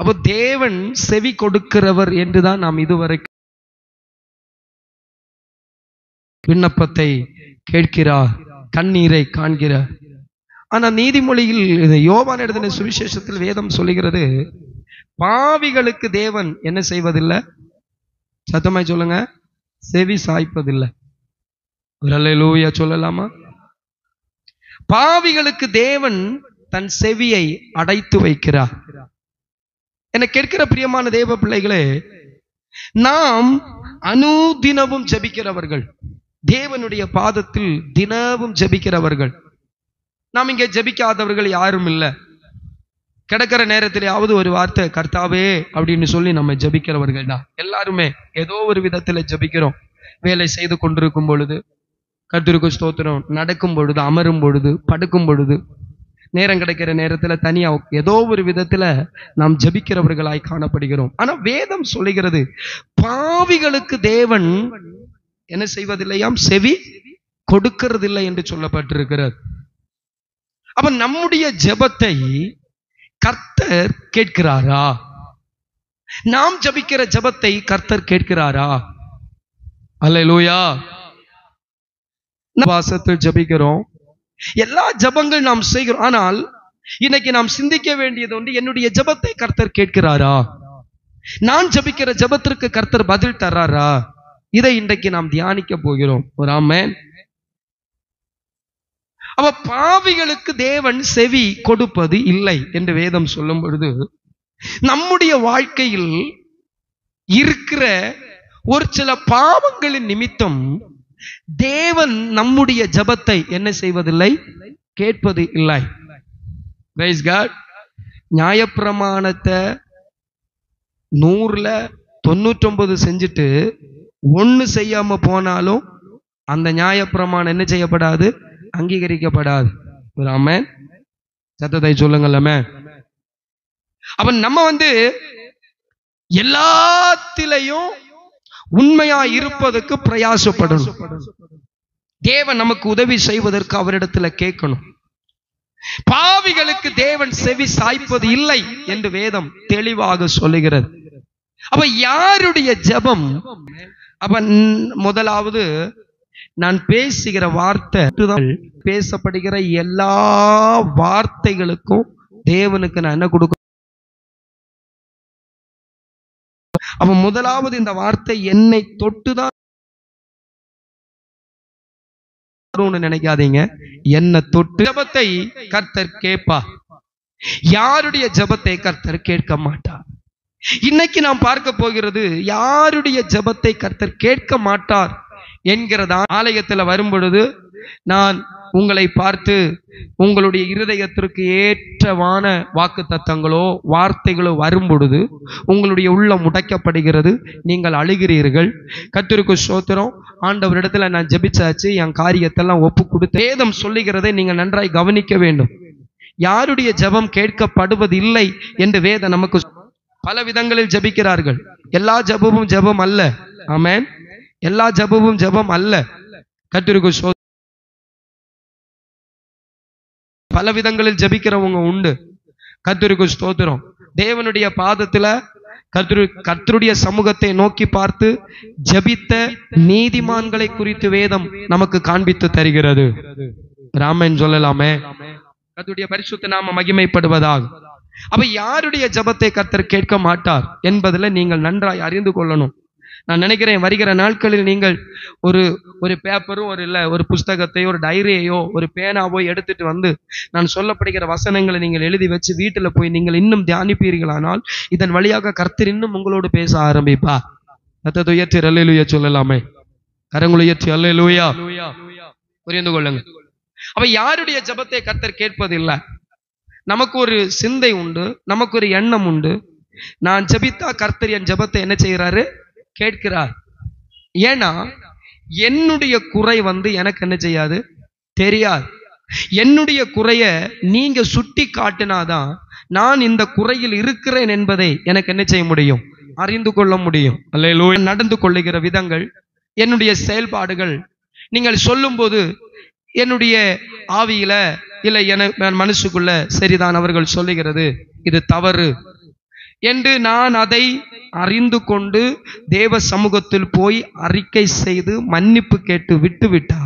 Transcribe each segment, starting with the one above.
அப்போ தேவன் செவி கொடுக்கிறவர் என்றுதான் நாம் இதுவரை விண்ணப்பத்தை கேட்கிறார், கண்ணீரை காண்கிறார். ஆனா நீதிமொழியில் யோவான் எழுதின சுவிசேஷத்தில் வேதம் சொல்லுகிறது, பாவிகளுக்கு தேவன் என்ன செய்வதில்லை? சத்தமாய் சொல்லுங்க, செவி சாய்ப்பதில்லை. அல்லேலூயா சொல்லலாமா? பாவிகளுக்கு தேவன் தன் செவியை அடைத்து வைக்கிறார். என்னை கேட்கிற பிரியமான தேவ பிள்ளைகளே, நாம் அனுதினமும் ஜெபிக்கிறவர்கள், தேவனுடைய பாதத்தில் தினமும் ஜெபிக்கிறவர்கள். நாம் இங்கே ஜெபிக்காதவர்கள் யாரும் இல்லை. கிடக்கிற நேரத்திலேயாவது ஒரு வார்த்தை கர்த்தாவே அப்படின்னு சொல்லி நம்ம ஜெபிக்கிறவர்கள் தான் எல்லாருமே. ஏதோ ஒரு விதத்துல ஜெபிக்கிறோம். வேலை செய்து கொண்டிருக்கும் பொழுது கர்த்தருக்கு ஸ்தோத்திரம், நடக்கும் பொழுது, அமரும் பொழுது, படுக்கும் பொழுது, நேரம் கிடைக்கிற நேரத்துல தனியா ஏதோ ஒரு விதத்துல நாம் ஜெபிக்கிறவர்களாய் காணப்படுகிறோம். ஆனா வேதம் சொல்லுகிறது, பாவிகளுக்கு தேவன் என்ன செய்வதில்லையாம்? செவி கொடுக்கிறதில்லை என்று சொல்லப்பட்டிருக்கிறது. அப்ப நம்முடைய ஜெபத்தை கர்த்தர் கேட்கிறாரா? நாம் ஜெபிக்கிற ஜெபத்தை கர்த்தர் கேட்கிறாரா? அல்லேலூயா. வாசத்தில் ஜெபிக்கிறோம், எல்லா ஜெபங்கள் நாம் செய்கிறோம். ஆனால் இன்னைக்கு நாம் சிந்திக்க வேண்டியது ஒன்று, என்னுடைய ஜெபத்தை கர்த்தர் கேட்கிறாரா? நான் ஜெபிக்கிற ஜெபத்திற்கு கர்த்தர் பதில் தர்றாரா? இதை இன்றைக்கு நாம் தியானிக்க போகிறோம். ஒரு ஆமென். அவ பாவிகளுக்கு தேவன் செவி கொடுப்பது இல்லை என்று வேதம் சொல்லும் பொழுது, நம்முடைய வாழ்க்கையில் இருக்கிற ஒரு சில பாவங்களின் நிமித்தம் தேவன் நம்முடைய ஜெபத்தை என்ன செய்வதில்லை? கேட்பது இல்லை. Praise God. நியாயப்பிரமாணத்தை 100ல 99 செஞ்சுட்டு 1 செய்யாம போனாலும் அந்த நியாயப்பிரமாணம் என்ன செய்யப்படாது? அங்கீகரிக்கப்படாது. ஆமென். சத்தத்தை சொல்லுங்கள்மே. அப்ப நம்ம எல்லாத்திலையும் உண்மையா இருப்பதற்கு பிரயாசப்படணும். தேவன் நமக்கு உதவி செய்வதற்கு அவரிடத்துல கேட்கணும். பாவிகளுக்கு தேவன் செவி சாய்ப்பது இல்லை என்று வேதம் தெளிவாக சொல்லுகிறது. அப்ப யாருடைய ஜெபம்? அப்ப முதலாவது, நான் பேசுகிற வார்த்தை, பேசப்படுகிற எல்லா வார்த்தைகளுக்கும் தேவனுக்கு நான் என்ன கொடுக்க? அப்ப முதலாவது இந்த வார்த்தை என்னை தொட்டுதான் நினைக்காதீங்க, என்னை தொட்டு. ஜெபத்தை கர்த்தர் கேட்பா, யாருடைய ஜெபத்தை கர்த்தர் கேட்க மாட்டார். இன்னைக்கு நாம் பார்க்க போகிறது, யாருடைய ஜெபத்தை கர்த்தர் கேட்க மாட்டார் என்கிறதா. ஆலயத்தில் வரும் பொழுது நான் உங்களை பார்த்து உங்களுடைய இருதயத்திற்கு ஏற்றவான வாக்கு தத்தங்களோ வார்த்தைகளோ வரும் பொழுது உங்களுடைய உள்ளம் முடக்கப்படுகிறது, நீங்கள் அழுகிறீர்கள். கர்த்தருக்கு ஸ்தோத்திரம், ஆண்டவரிடத்துல நான் ஜெபிச்சாச்சு, என் காரியத்தெல்லாம் ஒப்பு கொடுத்து. வேதம் சொல்லுகிறதை நீங்கள் நன்றாய் கவனிக்க வேண்டும். யாருடைய ஜெபம் கேட்கப்படுவது இல்லை என்று வேதம் நமக்கு. பல விதங்களில் ஜெபிக்கிறார்கள். எல்லா ஜெபமும் ஜெபம் அல்ல. ஆமென். எல்லா ஜெபமும் ஜெபம் அல்ல. கர்த்தருக்கு ஸ்தோத்திரம். பல விதங்களில் ஜெபிக்கிறவங்க உண்டு. கர்த்தருக்கு ஸ்தோத்திரம். தேவனுடைய பாதத்துல கர்த்தருடைய சமூகத்தை நோக்கி பார்த்து ஜெபித்த நீதிமான்களை குறித்து வேதம் நமக்கு காண்பித்து தருகிறது. ராமன் சொல்லலாமே. கர்த்தருடைய பரிசுத்த நாம மகிமைப்படுவதாக. அப்ப யாருடைய ஜெபத்தை கர்த்தர் கேட்க மாட்டார் என்பதுல நீங்கள் நன்றாய் அறிந்து கொள்ளணும். நான் நினைக்கிறேன், வருகிற நாட்களில் நீங்கள் ஒரு பேப்பரும் ஒரு புஸ்தகத்தையோ ஒரு டைரியையோ ஒரு பேனாவோ எடுத்துட்டு நான் சொல்லப்படுகிற வசனங்களை நீங்கள் எழுதி வச்சு வீட்டுல போய் நீங்கள் இன்னும் தியானிப்பீர்களானால் இதன் வழியாக கர்த்தர் இன்னும் உங்களோடு பேச ஆரம்பிப்பா. கர்த்தர் உயர்த்தி அல்லேலூயா சொல்லலாமே. கரங்களை உயர்த்தி அல்லேலூயா. புரிந்து கொள்ளுங்க. அப்ப யாருடைய ஜெபத்தை கர்த்தர் கேட்பதில்லை? நமக்கு ஒரு சிந்தை உண்டு, நமக்கு ஒரு எண்ணம் உண்டு. நான் ஜெபித்தா கர்த்தர் என் ஜெபத்தை என்ன செய்யறாரு? கேட்கிறார். ஏன்னா என்னுடைய குறை எனக்கு என்ன செய்யாது? தெரியாது. என்னுடைய குறைய நீங்க சுட்டி காட்டினாதான் நான் இந்த குறையில் இருக்கிறேன் என்பதை எனக்கு என்ன செய்ய முடியும்? அறிந்து கொள்ள முடியும். அல்லேலூயா. நடந்து கொள்ளுகிற விதங்கள், என்னுடைய செயல்பாடுகள், நீங்கள் சொல்லும் போது என்னுடைய ஆவியில இல்லை மனசுக்குள்ள சரிதான் அவர்கள் சொல்லுகிறது இது தவறு, என்று நான் அதை அறிந்து கொண்டு தேவ சமூகத்தில் போய் அறிக்கை செய்து மன்னிப்பு கேட்டு விட்டுவிட்டா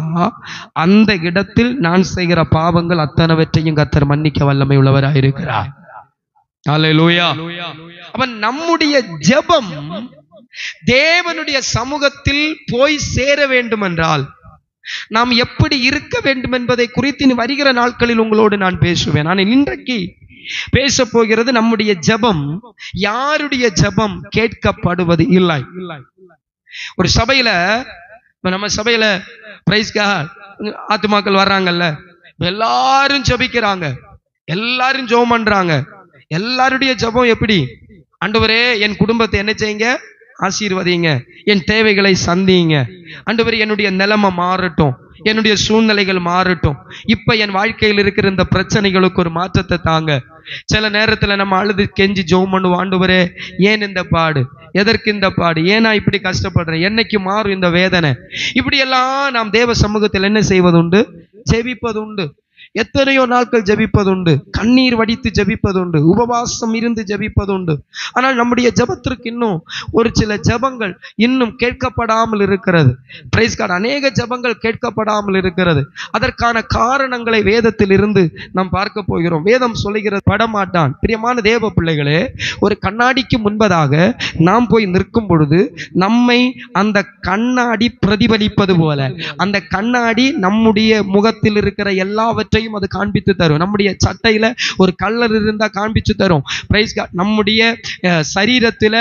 அந்த இடத்தில் நான் செய்கிற பாவங்கள் அத்தனவற்றையும் கர்த்தர் மன்னிக்க வல்லமை உள்ளவராயிருக்கிறார். அல்லேலூயா. அப்ப நம்முடைய ஜெபம் தேவனுடைய சமூகத்தில் போய் சேர வேண்டும் என்றால் நாம் எப்படி இருக்க வேண்டும் என்பதை குறித்து வருகிற நாட்களில் உங்களோடு நான் பேசுவேன். ஆனால் இன்றைக்கு பேச போகிறது நம்முடைய ஜெபம் யாருடைய ஜெபம் கேட்கப்படுவது இல்லை. ஒரு சபையில, நம்ம சபையில பிரைஸ்க்காக ஆத்துமாக்கள் வர்றாங்கல்ல, எல்லாரும் ஜெபிக்கிறாங்க, எல்லாரும் ஜெபம் பண்றாங்க. எல்லாருடைய ஜெபம் எப்படி? ஆண்டவரே என் குடும்பத்தை என்ன செய்யுங்க, ஆசீர்வதிங்க, என் தேவைகளை சந்திங்க, ஆண்டவரே என்னுடைய நிலைமை மாறட்டும், என்னுடைய சூழ்நிலைகள் மாறட்டும், இப்ப என் வாழ்க்கையில் இருக்கிற இந்த பிரச்சனைகளுக்கு ஒரு மாற்றத்தை தாங்க. சில நேரத்துல நம்ம அழுது கெஞ்சி ஜெபம் பண்ணுவோம், ஆண்டவரே ஏன் இந்த பாடு, எதற்கு இந்த பாடு, ஏனா இப்படி கஷ்டப்படுறேன், என்னைக்கு மாறும் இந்த வேதனை, இப்படி எல்லாம் நாம் தேவ சமூகத்தில் என்ன செய்வதுண்டு, ஜெபிப்பதுண்டு. எத்தனையோ நாட்கள் ஜெபிப்பதுண்டு, கண்ணீர் வடித்து ஜெபிப்பதுண்டு, உபவாசம் இருந்து ஜெபிப்பதுண்டு. ஆனால் நம்முடைய ஜெபத்திற்கு இன்னும் ஒரு சில ஜெபங்கள் இன்னும் கேட்கப்படாமல் இருக்கிறது. பிரைஸ் கார்டு, அநேக ஜெபங்கள் கேட்கப்படாமல் இருக்கிறது. அதற்கான காரணங்களை வேதத்தில் இருந்து நாம் பார்க்க போகிறோம். வேதம் சொல்லுகிறது, படமாட்டான். பிரியமான தேவ பிள்ளைகளே, ஒரு கண்ணாடிக்கு முன்பதாக நாம் போய் நிற்கும் பொழுது நம்மை அந்த கண்ணாடி பிரதிபலிப்பது போல அந்த கண்ணாடி நம்முடைய முகத்தில் இருக்கிற எல்லாவற்றையும் அது காண்பித்து தரும். நம்முடைய சட்டையில ஒரு கல்லர் இருந்தா காண்பிச்சு தரும். Praise God. நம்முடைய சரீரத்துல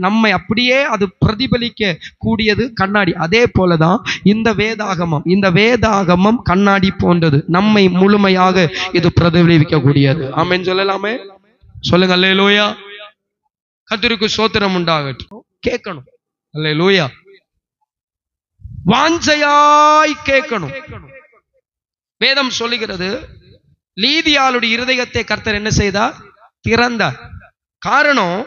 நம்மை அப்படியே அது பிரதிபலிக்க கூடியது கண்ணாடி. அதே போலதான் இந்த வேதாகமம். இந்த வேதாகமம் கண்ணாடி போன்றது, நம்மை முழுமையாக இது பிரதிபலிக்க கூடியது. ஆமென் சொல்லலாமே, சொல்லுங்க அல்லேலூயா. கர்த்தருக்கு ஸ்தோத்திரம் உண்டாகட்டும். கேட்கணும், அல்லேலூயா. வாஞ்சையாய் கேட்கணும். வேதம் சொல்லுகிறது, லீதியாளுடைய இருதயத்தை கர்த்தர் என்ன செய்தார், திறந்தார். காரணம்,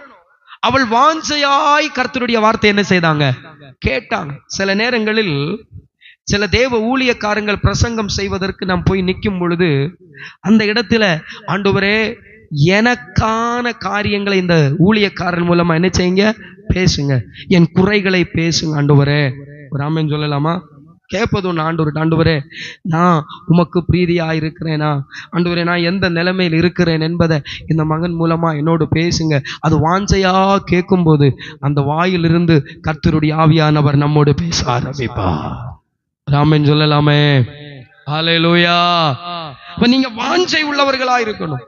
அவள் வாஞ்சையாய் கர்த்தருடைய வார்த்தை என்ன செய்தாங்க, கேட்டாங்க. சில நேரங்களில் சில தேவ ஊழியக்காரங்கள் பிரசங்கம் செய்வதற்கு நாம் போய் நிற்கும் பொழுது அந்த இடத்துல, ஆண்டவரே எனக்கான காரியங்களை இந்த ஊழியக்காரன் மூலமா என்ன செய்யுங்க, பேசுங்க, என் குறைகளை பேசுங்க ஆண்டவரே. ஒரு ஆமென் சொல்லலாமா? கேட்பது ஒன்று, ஆண்டவரே நான் உமக்கு பிரீதியா இருக்கிறேனா, ஆண்டவரே நான் எந்த நிலைமையில் இருக்கிறேன் என்பதை இந்த மகன் மூலமா என்னோடு பேசுங்க. அது வாஞ்சையா கேட்கும் போது அந்த வாயிலிருந்து கர்த்தருடைய ஆவியானவர் நம்மோடு பேச ஆரம்பிப்பார். ஆமென் சொல்லலாமே, ஹல்லேலூயா. அப்ப நீங்க வாஞ்சை உள்ளவர்களா இருக்கணும்.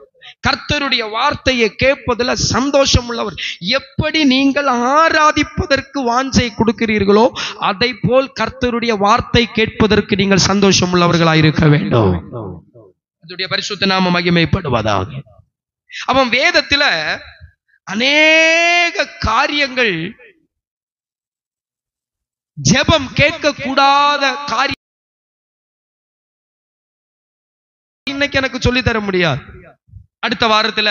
கர்த்தருடைய வார்த்தையை கேட்பதில் சந்தோஷம் உள்ளவர். எப்படி நீங்கள் ஆராதிப்பதற்கு வாஞ்சை கொடுக்கிறீர்களோ அதை போல் கர்த்தருடைய வார்த்தை கேட்பதற்கு நீங்கள் சந்தோஷம் உள்ளவர்களாக இருக்க வேண்டும். அதனுடைய பரிசுத்த நாம மகிமைப்படுவதாக. அவன் வேதத்துல அநேக காரியங்கள், ஜெபம் கேட்க கூடாத காரியம் இன்னைக்கு எனக்கு சொல்லி தர முடியாது. அடுத்த வாரத்துல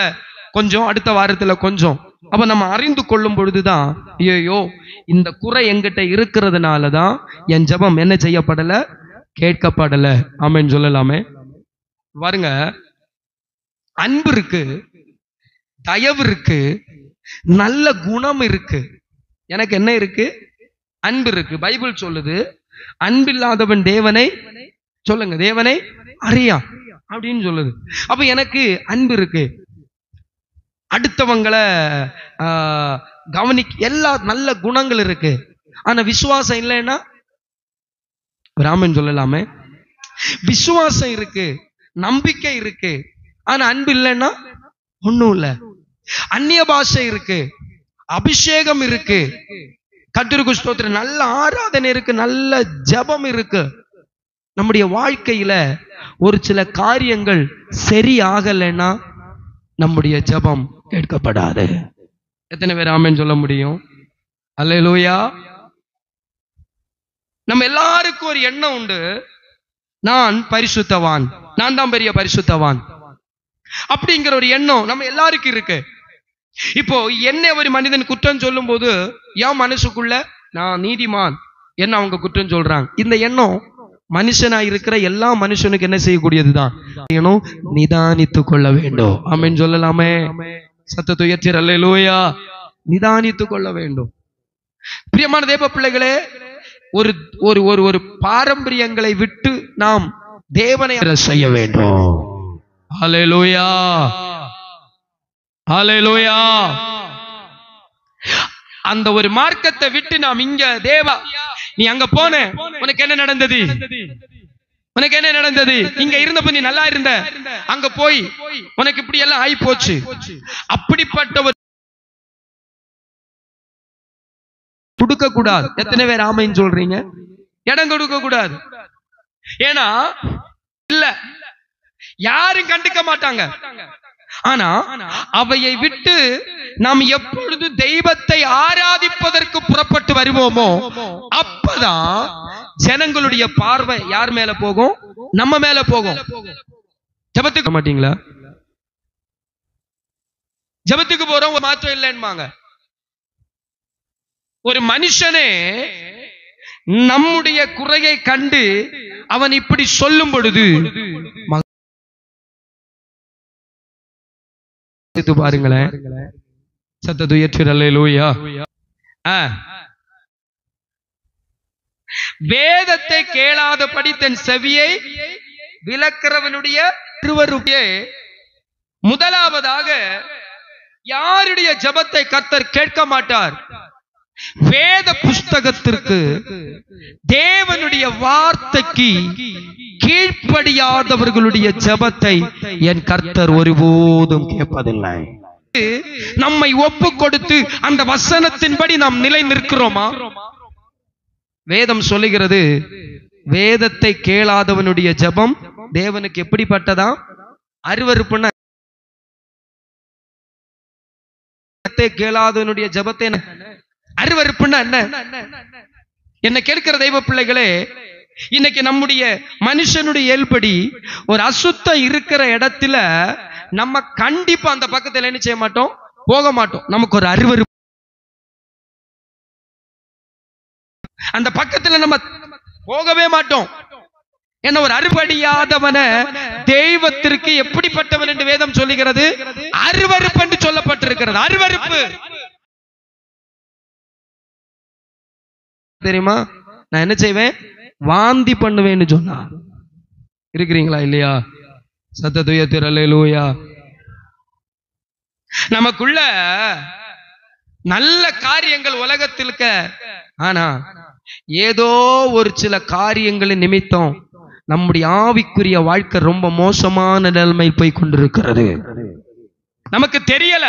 கொஞ்சம், அடுத்த வாரத்துல கொஞ்சம். அப்ப நம்ம அறிந்து கொள்ளும் பொழுதுதான், ஐயோ இந்த குறை என்கிட்ட இருக்கிறதுனாலதான் என் ஜெபம் என்ன செய்யப்படல, கேட்கப்படல. ஆமென் சொல்லலாமே. பாருங்க, அன்பு இருக்கு, தயவு இருக்கு, நல்ல குணம் இருக்கு. எனக்கு என்ன இருக்கு, அன்பு இருக்கு. பைபிள் சொல்லுது, அன்பில்லாதவன் தேவனை, சொல்லுங்க, தேவனை அறியான் அப்படின்னு சொல்லுது. அப்ப எனக்கு அன்பு இருக்கு, அடுத்தவங்களை கவனிக்க, எல்லா நல்ல குணங்கள் இருக்கு. ஆனா விசுவாசம் இல்லைன்னா, ராமன் சொல்லலாமே, விசுவாசம் இருக்கு, நம்பிக்கை இருக்கு, ஆனா அன்பு இல்லைன்னா ஒண்ணும் இல்ல. அந்நிய பாஷை இருக்கு, அபிஷேகம் இருக்கு, கர்த்தருக்கு ஸ்தோத்திரம், நல்ல ஆராதனை இருக்கு, நல்ல ஜெபம் இருக்கு. நம்முடைய வாழ்க்கையில ஒரு சில காரியங்கள் சரியாகலைன்னா நம்முடைய ஜெபம் கேட்கப்படாது. எத்தனை பேர் ஆமென் சொல்ல முடியும்? அல்லேலூயா. நம்ம எல்லாருக்கும் ஒரு எண்ணம் உண்டு, நான் பரிசுத்தவான், நான் தான் பெரிய பரிசுத்தவான் அப்படிங்கிற ஒரு எண்ணம் நம்ம எல்லாருக்கும் இருக்கு. இப்போ என்ன ஒரு மனிதன் குற்றம் சொல்லும் போது என் மனசுக்குள்ள நான் நீதிமான் என்ன அவங்க குற்றம் சொல்றாங்க, இந்த எண்ணம் மனுஷனா இருக்கிற எல்லா மனுஷனுக்கு என்ன செய்யக்கூடியதுதான், நிதானித்து கொள்ள வேண்டும். ஆமென் சொல்லலாமே. சத்தத்தை உயர்த்தி அல்லேலூயா. நிதானித்துக் கொள்ள வேண்டும். பிரியமான தேவ பிள்ளைகளே, ஒரு ஒரு ஒரு ஒரு பாரம்பரியங்களை விட்டு நாம் தேவனை செய்ய வேண்டும். அல்லேலூயா, அல்லேலூயா. அந்த ஒரு மார்க்கத்தை விட்டு நாம் இங்க தேவா நீ அங்க போன, உனக்கு என்ன நடந்தது, உனக்கு என்ன நடந்தது, இங்க இருந்தப்ப நீ நல்லா இருந்த, அங்க போய் உனக்கு இப்படி எல்லாம் ஆகி போச்சு, அப்படிப்பட்ட ஒரு கொடுக்க கூடாது. எத்தனை பேர் ஆமைன்னு சொல்றீங்க? இடம் கொடுக்க கூடாது. ஏன்னா இல்ல யாரும் கண்டுக்க மாட்டாங்க. ஆனா அவையை விட்டு நாம் எப்பொழுது தெய்வத்தை ஆராதிப்பதற்கு புறப்பட்டு வருவோமோ அப்பதான் ஜனங்களுடைய பார்வை யார் மேல போகும்? நம்ம மேல போகும். ஜெபத்துக்கு மாட்டீங்களா? ஜெபத்துக்கு போறோம், மாற்றம் இல்லைன்பாங்க. ஒரு மனுஷனே நம்முடைய குறையை கண்டு அவன் இப்படி சொல்லும் பொழுது பாருங்களேன். சத்தத்தை உயர்த்தி அல்லேலூயா. வேதத்தை கேளாதபடி தன் செவியை விலக்கிறவனுடைய திருவருடைய முதலாவதாக யாருடைய ஜெபத்தை கர்த்தர் கேட்க மாட்டார்? வேத புஸ்தகத்திற்கு, தேவனுடைய வார்த்தைக்கு கீழ்ப்படியாதவர்களுடைய ஜெபத்தை என் கர்த்தர் ஒருபோதும் கேட்பதில்லை. நம்மை ஒப்பு கொடுத்து அந்த வசனத்தின்படி நாம் நிலை நிற்கிறோமா? வேதம் சொல்லுகிறது, வேதத்தை கேளாதவனுடைய ஜெபம் தேவனுக்கு எப்படிப்பட்டதா? அருவருப்புன்னா கேளாதவனுடைய ஜெபத்தை அருவருப்புன்னா என்ன? என்ன கேட்கிற தெய்வ பிள்ளைகளே, இன்னைக்கு நம்முடைய மனுஷனுடைய இயல்படி ஒரு அசுத்தம் இருக்கிற இடத்துல நம்ம கண்டிப்பா அந்த பக்கத்துல என்ன செய்ய மாட்டோம்? போக மாட்டோம். நமக்கு ஒரு அருவருப்பு, அந்த பக்கத்துல நம்ம போகவே மாட்டோம். என்ன ஒரு அருவடியாதவன தெய்வத்திற்கு எப்படிப்பட்டவன் என்று வேதம் சொல்லுகிறது? அருவருப்பு என்று சொல்லப்பட்டிருக்கிறது. அருவருப்பு தெரியுமா? நான் என்ன செய்வேன்? வாந்தி பண்ணுவேன்னு சொன்னா இருக்கிறீங்களா இல்லையா? சத்தத்தை உயர்த்தி அல்லேலூயா. நமக்குள்ள நல்ல காரியங்கள் உலகத்தில் இருக்க, ஆனா ஏதோ ஒரு சில காரியங்களின் நிமித்தம் நம்முடைய ஆவிக்குரிய வாழ்க்கை ரொம்ப மோசமான நிலைமை போய் கொண்டிருக்கிறது. நமக்கு தெரியல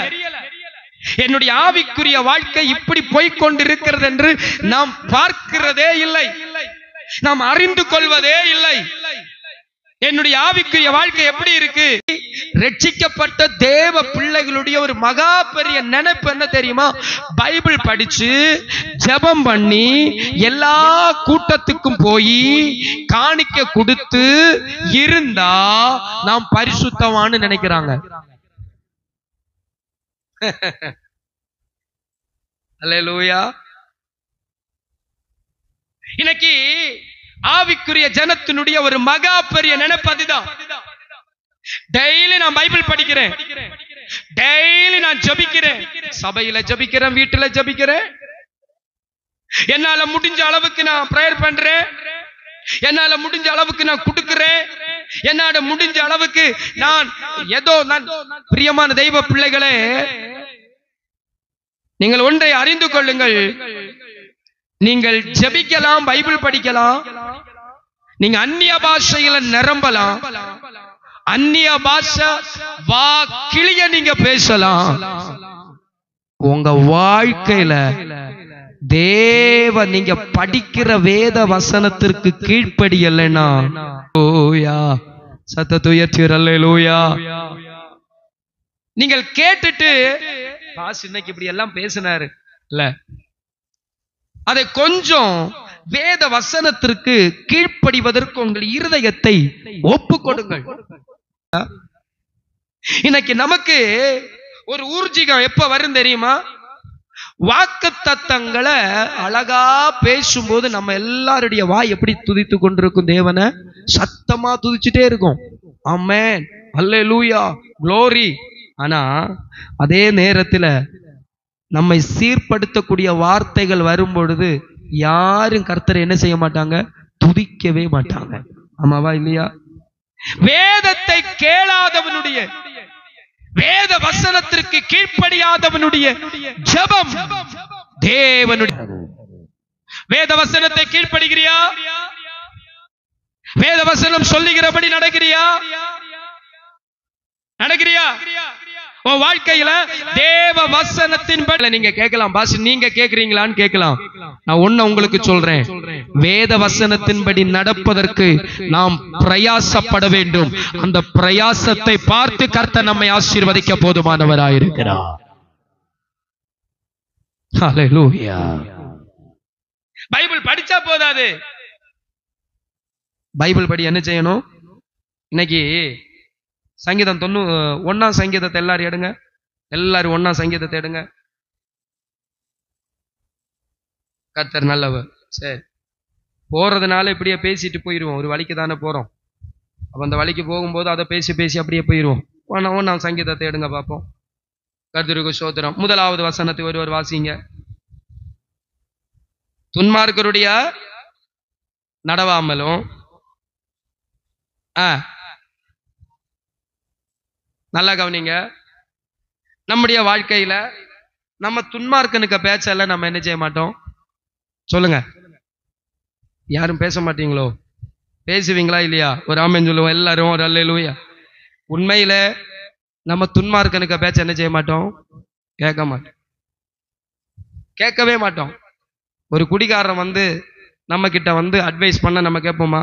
என்னுடைய ஆவிக்குரிய வாழ்க்கை இப்படி போய்கொண்டிருக்கிறது என்று நாம் பார்க்கிறதே இல்லை, நாம் அறிந்து கொள்வதே இல்லை. என்னுடைய ஆவிக்குரிய வாழ்க்கை எப்படி இருக்கு? ரட்சிக்கப்பட்ட தேவ பிள்ளைகளுடைய ஒரு மகா பெரிய நினைப்பு என்ன தெரியுமா? பைபிள் படிச்சு ஜெபம் பண்ணி எல்லா கூட்டத்துக்கும் போய் காணிக்க கொடுத்து இருந்தா நாம் பரிசுத்தவான்னு நினைக்கிறாங்க. அல்லேலூயா. இன்னைக்கு ஆவிக்குரிய ஜனத்தினுடைய ஒரு மகா பெரிய நினைப்பு அதுதான். டெய்லி நான் பைபிள் படிக்கிறேன், டெய்லி நான் ஜெபிக்கிறேன், சபையில ஜெபிக்கிறேன், வீட்டுல ஜெபிக்கிறேன், என்னால முடிஞ்ச அளவுக்கு நான் பிரேயர் பண்றேன், என்னால முடிஞ்ச அளவுக்கு நான் கொடுக்கிறேன், என்னால முடிஞ்ச அளவுக்கு நான் ஏதோ பிரியமான தெய்வ பிள்ளைகளே, நீங்கள் ஒன்றை அறிந்து கொள்ளுங்கள். நீங்கள் ஜெபிக்கலாம், பைபிள் படிக்கலாம், நீங்க அந்நிய பாஷையில நிரம்பலாம், அந்நிய பாஷை வா கிளிய நீங்க பேசலாம். உங்க வாழ்க்கையில தேவ நீங்க படிக்கிற வேத வசனத்திற்கு கீழ்ப்படியலைன்னா, ஓயா சத்தத்தை உயர்த்தி அல்லேலூயா. நீங்கள் கேட்டுட்டு பாஸ் இன்னைக்கு இப்படி எல்லாம் பேசினாரு இல்ல, அதை கொஞ்சம் வேத வசனத்திற்கு கீழ்ப்படிவதற்கு உங்கள் இருதயத்தை ஒப்பு கொடுங்கள். இன்னைக்கு நமக்கு ஒரு ஊர்ஜிகம் எப்ப வரும் தெரியுமா? வாக்குத்தத்தங்களை அழகா பேசும்போது நம்ம எல்லாருடைய வாய் எப்படி துதித்து கொண்டிருக்கும்? தேவனை சத்தமா துதிச்சுட்டே இருக்கும். ஆமென், அல்லேலூயா, க்ளோரி. ஆனா அதே நேரத்துல நம்மை சீர்படுத்தக்கூடிய வார்த்தைகள் வரும் பொழுது யாரும் கர்த்தரை என்ன செய்ய மாட்டாங்க? துதிக்கவே மாட்டாங்க. ஆமாவா இல்லையா? வேதத்தை கேளாதவனுடைய, வேத வசனத்திற்கு கீழ்ப்படியாதவனுடைய ஜெபம் தேவனுடைய. வேத வசனத்தை கீழ்ப்படுகிறியா? வேத வசனம் சொல்லுகிறபடி நடக்கிறியா? உன் வாழ்க்கையில தேவ வசனத்தின்படி நீங்க கேட்கலாம், பாஸ் நீங்க கேக்குறீங்களான்னு கேட்கலாம். நான் ஒண்ணு உங்களுக்கு சொல்றேன், வேத வசனத்தின்படி நடப்பதற்கு நாம் பிரயாசப்பட வேண்டும். அந்த பிரயாசத்தை பார்த்து கர்த்தர் நம்மை ஆசீர்வதிக்க போதுமானவராயிருக்கிறார். ஹல்லேலூயா. பைபிள் படிச்சா போதாது, பைபிள் படி என்ன செய்யணும்? இன்னைக்கு சங்கீதம் 91 சங்கீதத்தை எல்லாரும் எடுங்க, எல்லாரும் 1 சங்கீதத்தை எடுங்க. கர்த்தர் நல்லவர். சரி, போறதுனால இப்படியே பேசிட்டு போயிருவோம். ஒரு வழிக்கு தானே போறோம். அப்ப அந்த வழிக்கு போகும்போது அதை பேசி பேசி அப்படியே போயிருவோம். 1 சங்கீதத்தை எடுங்க பார்ப்போம். கர்த்தருக்கு ஸ்தோத்திரம். 1வது வசனத்தை ஒருவர் வாசிங்க. துன்மார்க்கருடைய நடவாமலும் நல்லா கவனிங்க, நம்முடைய வாழ்க்கையில நம்ம துன்மார்க்கனுக்கு பேச்செல்லாம் நம்ம என்ன செய்ய மாட்டோம்? சொல்லுங்க, யாரும் பேச மாட்டீங்களோ? பேசுவீங்களா இல்லையா? ஒரு ஆமென் சொல்லுவோம் எல்லாரும், ஒரு அல்லேலூயா. உண்மையில நம்ம துன்மார்க்கனுக்கு பேச்ச என்ன செய்ய மாட்டோம்? கேட்க மாட்டோம், கேட்கவே மாட்டோம். ஒரு குடிகாரன் வந்து நம்ம கிட்ட வந்து அட்வைஸ் பண்ண நம்ம கேட்போமா?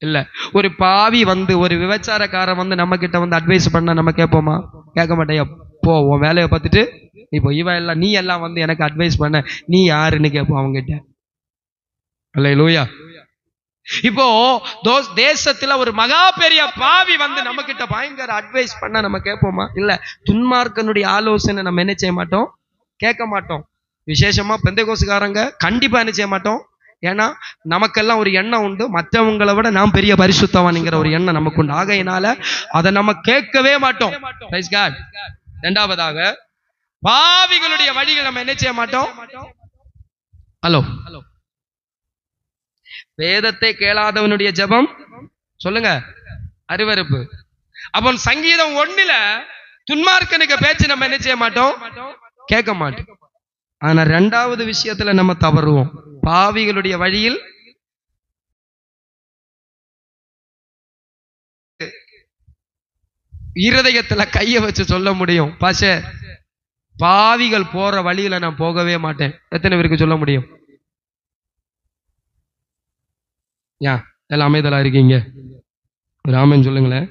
இல்ல. ஒரு பாவி வந்து, ஒரு விபச்சாரக்காரன் வந்து நம்ம கிட்ட வந்து அட்வைஸ் பண்ண நம்ம கேட்போமா? கேட்க மாட்டேன். போ, உன் வேலையை பார்த்துட்டு இப்போ இவன் எல்லாம், நீ எல்லாம் வந்து எனக்கு அட்வைஸ் பண்ண, நீ யாருன்னு கேட்போம் அவங்க கிட்ட. அல்லேலூயா. இப்போ தேசத்துல ஒரு மகா பெரிய பாவி வந்து நம்ம கிட்ட பயங்கர அட்வைஸ் பண்ண நம்ம கேட்போமா? இல்ல. துன்மார்க்கனுடைய ஆலோசனை நம்ம என்ன செய்ய மாட்டோம்? கேட்க மாட்டோம். விசேஷமா பெந்தேகோஸ்துக்காரங்க கண்டிப்பா என்ன செய்ய மாட்டோம். ஏன்னா நமக்கெல்லாம் ஒரு எண்ணம் உண்டு, மற்றவங்களை விட நாம் பெரிய பரிசுத்தவான்ங்கிற ஒரு எண்ணம் நமக்கு உண்டு. ஆகையினால அதை நம்ம கேட்கவே மாட்டோம். Price God. 2வதாக பாவிகளுடைய வழிகள் நம்ம என்ன செய்ய மாட்டோம்? ஹலோ, வேதத்தை கேளாதவனுடைய ஜெபம் சொல்லுங்க, அருவருப்பு. அப்போ சங்கீதம் 1ல துன்மார்க்கனுக்கு பேச்சு நம்ம என்ன செய்ய மாட்டோம்? கேட்க மாட்டோம். ஆனா 2வது விஷயத்துல நம்ம தவறுவோம். பாவிகளுடைய வழியில் இருதயத்துல கைய வச்சு சொல்ல முடியும், பாஷே பாவிகள் போற வழியில நான் போகவே மாட்டேன். எத்தனை பேருக்கு சொல்ல முடியும்? ஏன் எல்லாம் அமைதலா இருக்கீங்க? ஒரு ஆமென் சொல்லுங்களேன்.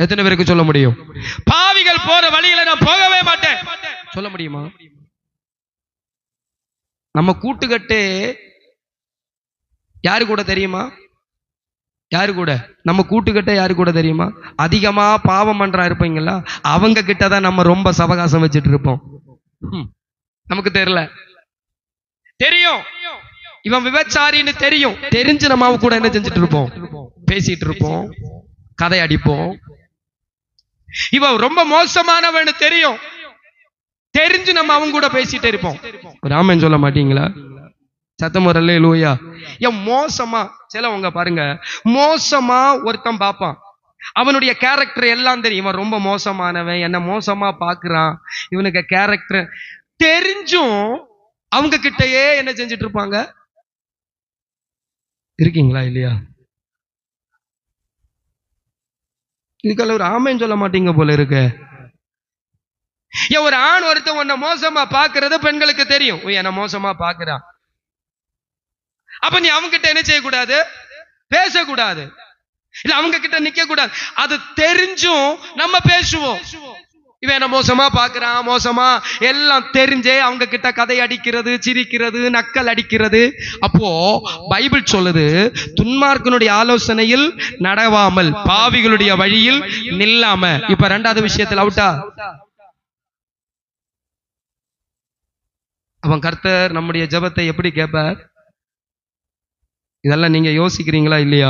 எத்தனை பேருக்கு சொல்ல முடியும்? பாவிகள் போற வழியில நான் போகவே மாட்டேன் சொல்ல முடியுமா? நம்ம கூட்டுக்கட்டு யாரு கூட தெரியுமா? யாரு கூட? நம்ம கூட்டுக்கட்ட யாரு கூட தெரியுமா? அதிகமா பாவம் பண்றா இருப்பீங்களா, அவங்க கிட்டதான் நம்ம ரொம்ப சவகாசம் வச்சுட்டு இருப்போம். நமக்கு தெரியல, தெரியும் இவன் விபச்சாரின்னு தெரியும், தெரிஞ்சு நம்ம கூட என்ன செஞ்சுட்டு இருப்போம்? பேசிட்டு இருப்போம், கதை அடிப்போம். இவன் ரொம்ப மோசமானவன்னு தெரியும், தெரிஞ்சு நம்ம அவங்க கூட பேசிட்டே இருப்போம். ஒரு ஆமென் சொல்ல மாட்டீங்களா? சத்தம் ஒரு அல்லேலூயா. ஏன் மோசமா சிலவங்க பாருங்க, மோசமா ஒருத்தன் பார்ப்பான், அவனுடைய கேரக்டர் எல்லாம் தெரியும். இவன் ரொம்ப மோசமானவன், என்ன மோசமா பாக்குறான், இவனுக்கு கேரக்டர் தெரிஞ்சும் அவங்க கிட்டயே என்ன செஞ்சுட்டு இருப்பாங்க? இருக்கீங்களா இல்லையா? இதுக்கெல்லாம் ஒரு ஆமென் சொல்ல மாட்டீங்க போல இருக்கு. ஒரு ஆண் ஒருத்தன் உன்னை மோசமா பாக்குறது பெண்களுக்கு தெரியும், என்ன மோசமா பாக்குறான். அப்ப நீ அவங்க கிட்ட என்ன செய்யக்கூடாது? பேசக்கூடாது, இல்ல அவங்க கிட்ட நிக்க கூடாது. அது தெரிஞ்சும் நம்ம பேசுவோம். இவன் என்ன மோசமா பாக்குறான், மோசமா எல்லாம் தெரிஞ்சே அவங்க கிட்ட கதை அடிக்கிறது, சிரிக்கிறது, நக்கல் அடிக்கிறது. அப்போ பைபிள் சொல்லுது, துன்மார்க்கனுடைய ஆலோசனையில் நடவாமல் பாவிகளுடைய வழியில் நில்லாம. இப்ப 2வது விஷயத்தில் அவுட்டா? அவன் கர்த்தர் நம்முடைய ஜெபத்தை எப்படி கேட்பார்? இதெல்லாம் நீங்க யோசிக்கிறீங்களா இல்லையா?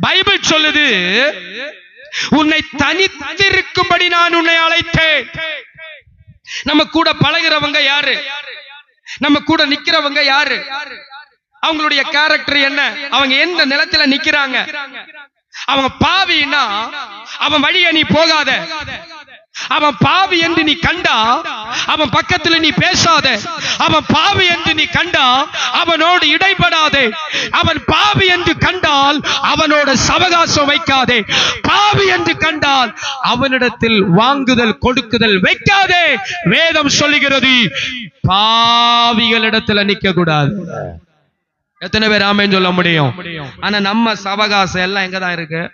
பைபிள் சொல்லுது, உன்னை தனித்திருக்கும்படி நான் உன்னை அழைத்தேன். நம்ம கூட பழகிறவங்க யாரு? நம்ம கூட நிக்கிறவங்க யாரு? அவங்களுடைய கேரக்டர் என்ன? அவங்க எந்த நிலத்துல நிக்கிறாங்க? அவன் பாவின்னா அவன் வழிய நீ போகாத. அவன் பாவி என்று நீ கண்டா அவன் பக்கத்துல நீ பேசாத. அவன் பாவி என்று நீ கண்டா அவனோடு இடைப்படாதே. அவன் பாவி என்று கண்டால் அவனோட சவகாசம் வைக்காதே. பாவி என்று கண்டால் அவனிடத்தில் வாங்குதல் கொடுக்குதல் வைக்காதே. வேதம் சொல்லுகிறது பாவிகளிடத்துல நிக்க கூடாது. எத்தனை பேர் ஆமென் சொல்ல முடியும்? ஆனா நம்ம சவகாசம் எல்லாம் எங்கதான் இருக்கு?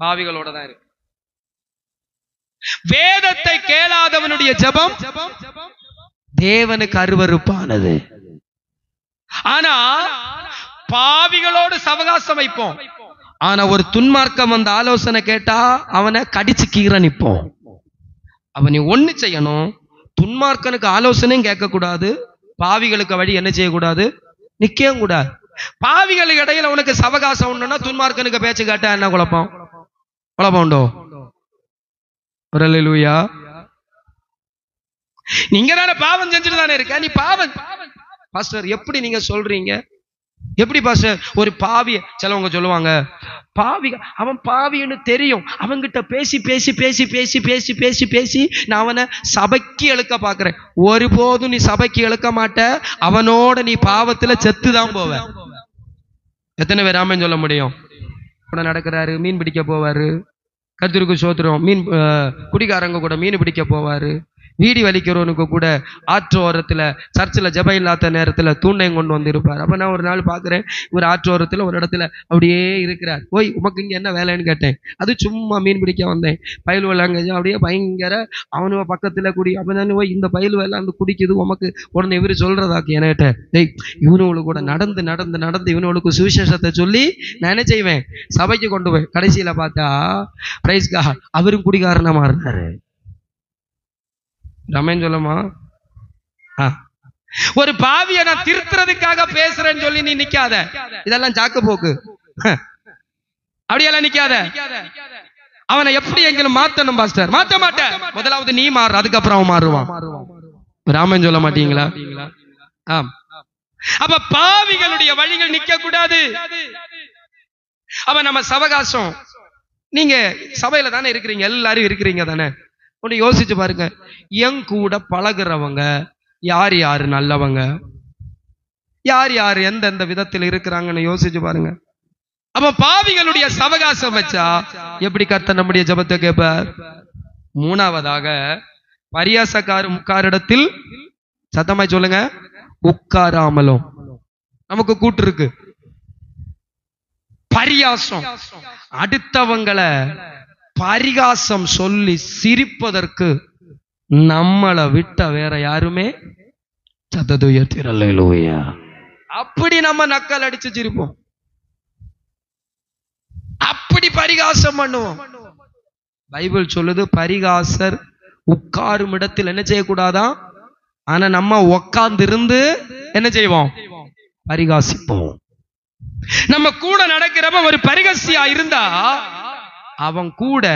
பாவிகளோட தான் இருக்கு. வேதத்தை கேளாதவனுடைய ஜெபம் தேவனுக்கு அருவருப்பானது. ஆனா பாவிகளோடு சவகாசம் வைப்போம். ஆனா ஒரு துன்மார்க்கம் வந்து ஆலோசனை கேட்டா அவனை கடிச்சு கீற நிப்போம். அவனை ஒண்ணு செய்யணும், துன்மார்க்கனுக்கு ஆலோசனையும் கேட்க கூடாது, பாவிகளுக்கு வழி என்ன செய்யக்கூடாது, நிக்கவும் கூடாது. பாவிகளுக்கு இடையில உனக்கு சவகாசம் உண்டுன்னா துன்மார்க்கனுக்கு பேச்சு கேட்டா என்ன குழப்பம்? குழப்பம் உண்டோ? அல்லேலூயா. நீங்க தானே பாவம் செஞ்சுட்டு தானே இருக்க. நீ பாவம் பாஸ்டர் எப்படி நீங்க சொல்றீங்க? எப்படி பாஸ்டர் ஒரு பாவிய? சிலவங்க சொல்லுவாங்க பாவி, அவன் பாவின்னு தெரியும், அவன்கிட்ட பேசி பேசி பேசி பேசி பேசி பேசி பேசி நான் அவனை சபைக்கு இழுக்க பாக்குறேன். ஒருபோதும் நீ சபைக்கு இழுக்க மாட்ட. அவனோட நீ பாவத்துல செத்துதான் போவ. எத்தனை பேர் ஆமென் சொல்ல முடியும்? கூட நடக்கிறாரு, மீன் பிடிக்க போவாரு, கர்த்தருக்கு ஸ்தோத்திரம், மீன் குடிகாரங்க கூட மீன் பிடிக்க போவாரு. வீடி வலிக்கிறவனுக்கு கூட ஆற்றோரத்துல சர்ச்சில் ஜெபம் இல்லாத நேரத்துல தூண்டையும் கொண்டு வந்து இருப்பார். அப்ப நான் ஒரு நாள் பாக்குறேன், ஒரு ஆற்றோரத்துல ஒரு இடத்துல அப்படியே இருக்கிறார். ஓய் உமக்கு இங்க என்ன வேலைன்னு கேட்டேன். அது சும்மா மீன் பிடிக்க வந்தேன். பயில் வெள்ளாங்க அப்படியே பயங்கர அவனுவ பக்கத்துல குடி. அப்ப நான் ஓய் இந்த பயில் வெள்ளம் அந்த குடிக்குது உமக்கு. உடனே இவரு சொல்றதாக்கு என்கிட்ட, டேய் இவனுவளுக்கு கூட நடந்து நடந்து நடந்து இவனுவளுக்கு சுவிசேஷத்தை சொல்லி நான் என்ன செய்வேன், சபைக்கு கொண்டு போய் கடைசியில பார்த்தா பிரைஸ்கா அவரும் குடிகாரனா மாறினாரு. ரமேன் சொல்லமா? ஒரு பாவிய நான் திருத்துறதுக்காக பேசுறேன்னு சொல்லி நீ நிக்காத. இதெல்லாம் சாக்கு போக்கு. அப்படியெல்லாம் நிக்காத. அவனை எப்படி எங்களும் மாத்தணும் பாஸ்டர்? மாத்த மாட்டேன். முதலாவது நீ மாறு, அதுக்கப்புறம் அவன் மாறுவான். ராமன் சொல்ல மாட்டீங்களா? அப்ப பாவிகளுடைய வழிகள் நிக்க கூடாது. அப்ப நம்ம சவகாசம், நீங்க சபையில தானே இருக்கிறீங்க, எல்லாரும் இருக்கிறீங்க தானே. ஒன்று யோசிச்சு பாருங்க, என் கூட பழகுறவங்க யார் யாரு நல்லவங்க, யார் யார் எந்தெந்த விதத்தில் இருக்கிறாங்கன்னு யோசிச்சு பாருங்க. அப்ப பாவிகளுடைய சவகாசம் வச்சா எப்படி கர்த்தர் நம்முடைய ஜெபத்தை கேட்பார்? மூணாவதாக பரியாசக்காரிடத்தில் சத்தமாய் சொல்லுங்க, உட்காராமலும். நமக்கு கூட்டு இருக்கு. பரியாசம், அடுத்தவங்களை பரிகாசம் சொல்லி சிரிப்பதற்கு நம்மளை விட்ட வேற யாருமே சத்தத்தை உயர்த்திரல்லேலூயா. அப்படி நம்ம நக்கல் அடிச்சு சிரிப்போம், அப்படி பரிகாசம் பண்ணுவோம். பைபிள் சொல்லுது பரிகாசர் உட்காரும் இடத்தில் என்ன செய்யக்கூடாதான். ஆனா நம்ம உட்கார்ந்து இருந்து என்ன செய்வோம், பரிகாசிப்போம். நம்ம கூட நடக்கிறவன் ஒரு பரிகாசியா இருந்தா அவன் கூட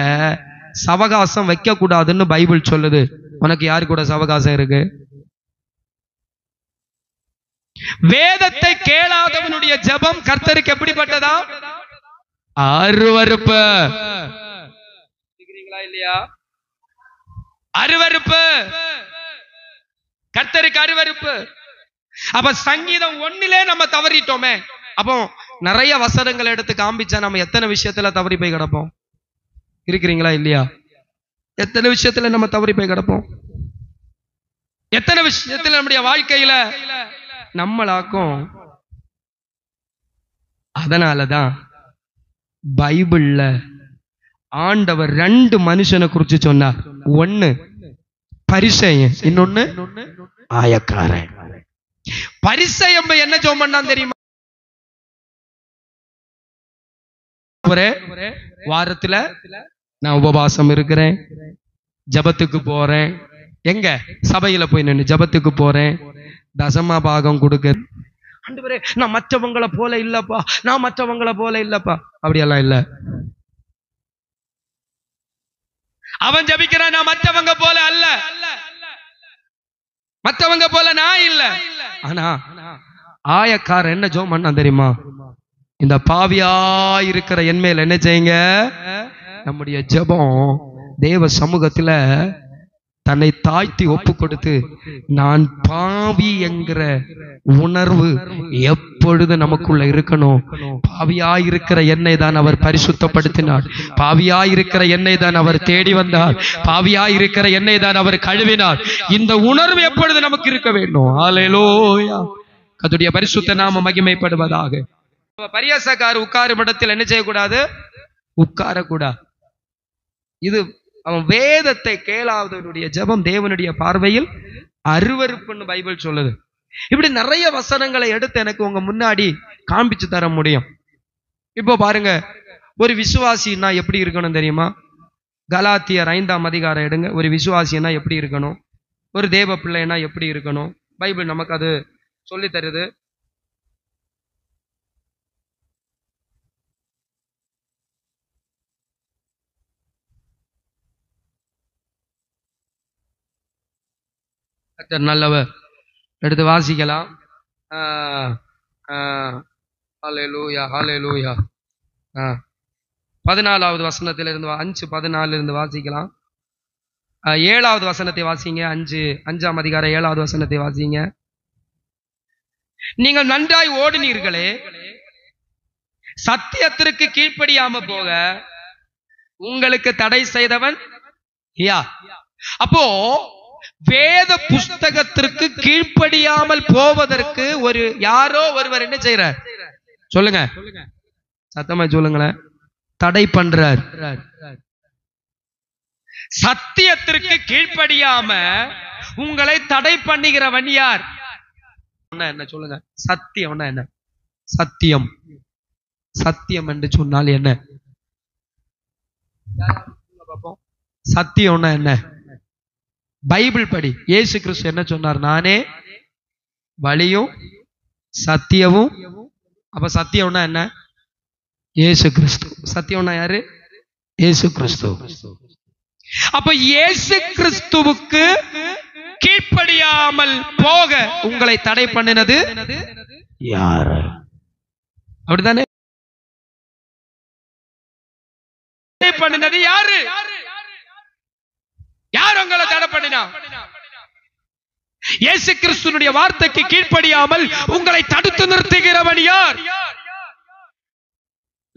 சவகாசம் வைக்க கூடாதுன்னு பைபிள் சொல்லுது. உனக்கு யாரு கூட சவகாசம் இருக்கு? வேதத்தை கேளாதவனுடைய ஜெபம் கர்த்தருக்கு எப்படிப்பட்டதா? அருவருப்பு. இல்லையா? அருவருப்பு, கர்த்தருக்கு அருவருப்பு. அப்ப சங்கீதம் 1 நம்ம தவறிட்டோமே. அப்போ நிறைய வசனங்களை எடுத்து காண்பிச்சா நம்ம எத்தனை விஷயத்துல தவறி போய் கிடப்போம்? இருக்கிறீங்களா இல்லையா? எத்தனை விஷயத்துல நம்ம தவறி போய் கிடப்போம்? எத்தனை விஷயத்துல நம்முடைய வாழ்க்கையில நம்மளாக்கும். அதனாலதான் பைபிள்ல ஆண்டவர் 2 மனுஷனை குறிச்சு சொன்னார். ஒன்னு பரிசேயன், இன்னொன்னு ஆயக்காரன். பரிசேயன் என்ன ஜெபம் பண்ணான் தெரியுமா? வாரத்துல நான் உபவாசம் இருக்கிறேன், ஜபத்துக்கு போறேன், எங்க சபையில போய் நின்று ஜபத்துக்கு போறேன், தசமா பாகம் கொடுக்க. ஆண்டவரே நான் மற்றவங்களை போல இல்லப்பா, நான் மற்றவங்களை போல இல்லப்பா. அப்படியெல்லாம் இல்ல. அவன் ஜபிக்கிறான், நான் மற்றவங்க போல அல்ல, மற்றவங்க போல நான் இல்ல. ஆனா ஆயக்காரன் என்ன ஜெபம் பண்ணா தெரியுமா? இந்த பாவியா இருக்கிற என் மேல் என்ன செய்யுங்க. நம்முடைய ஜெபம் தேவ சமூகத்துல தன்னை தாழ்த்தி ஒப்பு கொடுத்து, நான் பாவி என்கிற உணர்வு எப்பொழுது நமக்குள்ள இருக்கணும். பாவியாயிருக்கிற என்னை தான் அவர் பரிசுத்தப்படுத்தினார், பாவியாயிருக்கிற என்னை தான் அவர் தேடி வந்தார், பாவியாயிருக்கிற என்னை தான் அவர் கழுவினார். இந்த உணர்வு எப்பொழுது நமக்கு இருக்க வேண்டும். ஹல்லேலூயா. கர்த்தருடைய பரிசுத்த நாமம் மகிமைப்படுவதாக. பரியாசக்காரர் உட்காரும் இடத்தில் என்ன செய்யக்கூடாது? உட்காரக்கூடாது. இது அவன் வேதத்தை கேளாதவனுடைய ஜெபம் தேவனுடைய பார்வையில் அருவருப்புன்னு பைபிள் சொல்லுது. இப்படி நிறைய வசனங்களை எடுத்து எனக்கு உங்க முன்னாடி காண்பிச்சு தர முடியும். இப்போ பாருங்க, ஒரு விசுவாசின்னா எப்படி இருக்கணும் தெரியுமா? கலாத்தியர் 5ஆம் அதிகாரம் எடுங்க. ஒரு விசுவாசின்னா எப்படி இருக்கணும், ஒரு தேவ பிள்ளைனா எப்படி இருக்கணும், பைபிள் நமக்கு அது சொல்லி தருது. நல்லவர், எடுத்து வாசிக்கலாம். ஹல்லேலூயா, ஹல்லேலூயா. 14வது வசனத்திலிருந்து 5:14 இருந்து வாசிக்கலாம். 7வது வசனத்தை வாசிங்க. 5ஆம் அதிகாரம் 7வது வசனத்தை வாசிங்க. நீங்கள் நன்றாய் ஓடினீர்களே, சத்தியத்திற்கு கீழ்ப்படியாம போக உங்களுக்கு தடை செய்தவன் யார்? அப்போ வேத புஸ்தகத்திற்கு கீழ்ப்படியாமல் போவதற்கு ஒரு யாரோ ஒருவர் என்ன செய்யறார்? சொல்லுங்க, சத்தமா சொல்லுங்களேன். தடை பண்றார். சத்தியத்திற்கு கீழ்ப்படியாம உங்களை தடை பண்ணுகிறவன் யார்? என்ன சொல்லுங்க. சத்தியம் என்ன? சத்தியம், சத்தியம் என்று சொன்னால் என்ன? சத்தியம்னா என்ன? பைபிள் படி. இயேசு கிறிஸ்து என்ன சொன்னார்? நானே வழியும் சத்தியமும். அப்ப சத்தியம்னா என்ன? இயேசு கிறிஸ்து. சத்தியம்னா யாரு? இயேசு கிறிஸ்து. அப்ப இயேசு கிறிஸ்துவுக்கு கீழ்ப்படியாமல் போக உங்களை தடை பண்ணினது யாரு? அப்படித்தானே? பண்ணினது யாரு? யார் உங்களை தடை பண்ணினா? இயேசு கிறிஸ்துவினுடைய வார்த்தைக்கு கீழ்ப்படியாமல் உங்களை தடுத்து நிறுத்துகிறவன் யார்?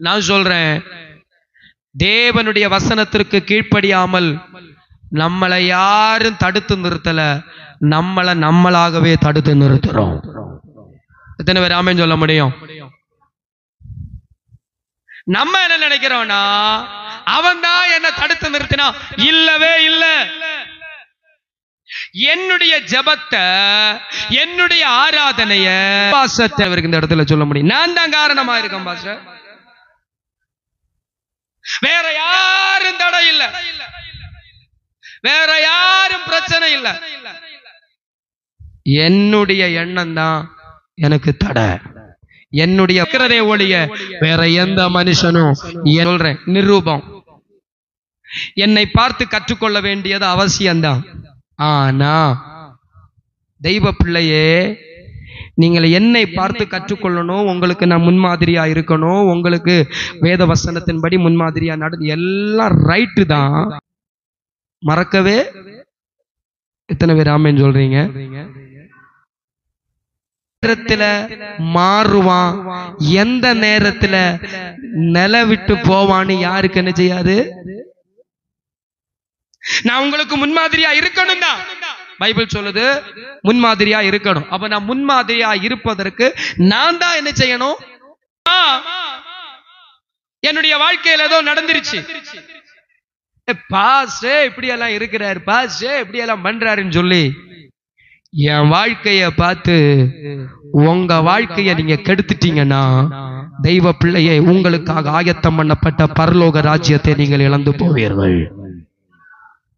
நான் சொல்றேன், தேவனுடைய வசனத்திற்கு கீழ்ப்படியாமல் நம்மளை யாரும் தடுத்து நிறுத்தல, நம்மளாகவே தடுத்து நிறுத்துறோம். எத்தனை பேர் ஆமென் சொல்ல முடியும்? நம்ம என்ன நினைக்கிறோம்னா, அவன் தான் என்ன தடுத்து நிறுத்தினா. இல்லவே இல்ல. என்னுடைய ஜெபத்தை, என்னுடைய ஆராதனைய பாஸ்டர் அவருக்கு இந்த இடத்துல சொல்ல முடியும், நான் தான் காரணமா இருக்கேன் பாஸ்டர். வேற யாரும் தடை இல்ல, வேற யாரும் பிரச்சனை இல்ல. என்னுடைய எண்ணம் தான் எனக்கு தடை. என்னுடைய ஒளிய வேற எந்த மனுஷனும். சொல்றேன், நிரூபம். என்னை பார்த்து கற்றுக்கொள்ள வேண்டியது அவசியம்தான். ஆனா தெய்வ பிள்ளையே, நீங்கள் என்னை பார்த்து கற்றுக்கொள்ளணும், உங்களுக்கு நான் முன்மாதிரியா இருக்கணும், உங்களுக்கு வேத வசனத்தின்படி முன்மாதிரியா நடந்து எல்லாம் ரைட்டு தான். மறக்கவே எத்தனை பேர் ஆமென் சொல்றீங்க? நேரத்துல மாறுவான், எந்த நேரத்துல நில விட்டு போவான்னு யாருக்கு என்ன செய்யாது? நான் உங்களுக்கு முன்மாதிரியா இருக்கணும் தான் பைபிள் சொல்லுது. முன்மாதிரியா இருக்கணும். அப்ப நான் முன்மாதிரியா இருப்பதற்கு நான் தான் என்ன செய்யணும்? என்னுடைய வாழ்க்கையில ஏதோ நடந்துருச்சு, பாஸ்டே இப்படி எல்லாம் இருக்கிறார், பாஸ்டே இப்படி எல்லாம் பண்றாருன்னு சொல்லி என் வாழ்க்கைய பார்த்து உங்க வாழ்க்கைய நீங்க கெடுத்துட்டீங்கன்னா, தெய்வ பிள்ளையை உங்களுக்காக ஆயத்தம் பண்ணப்பட்ட பரலோக ராஜ்யத்தை நீங்கள் இழந்து போவீர்கள்.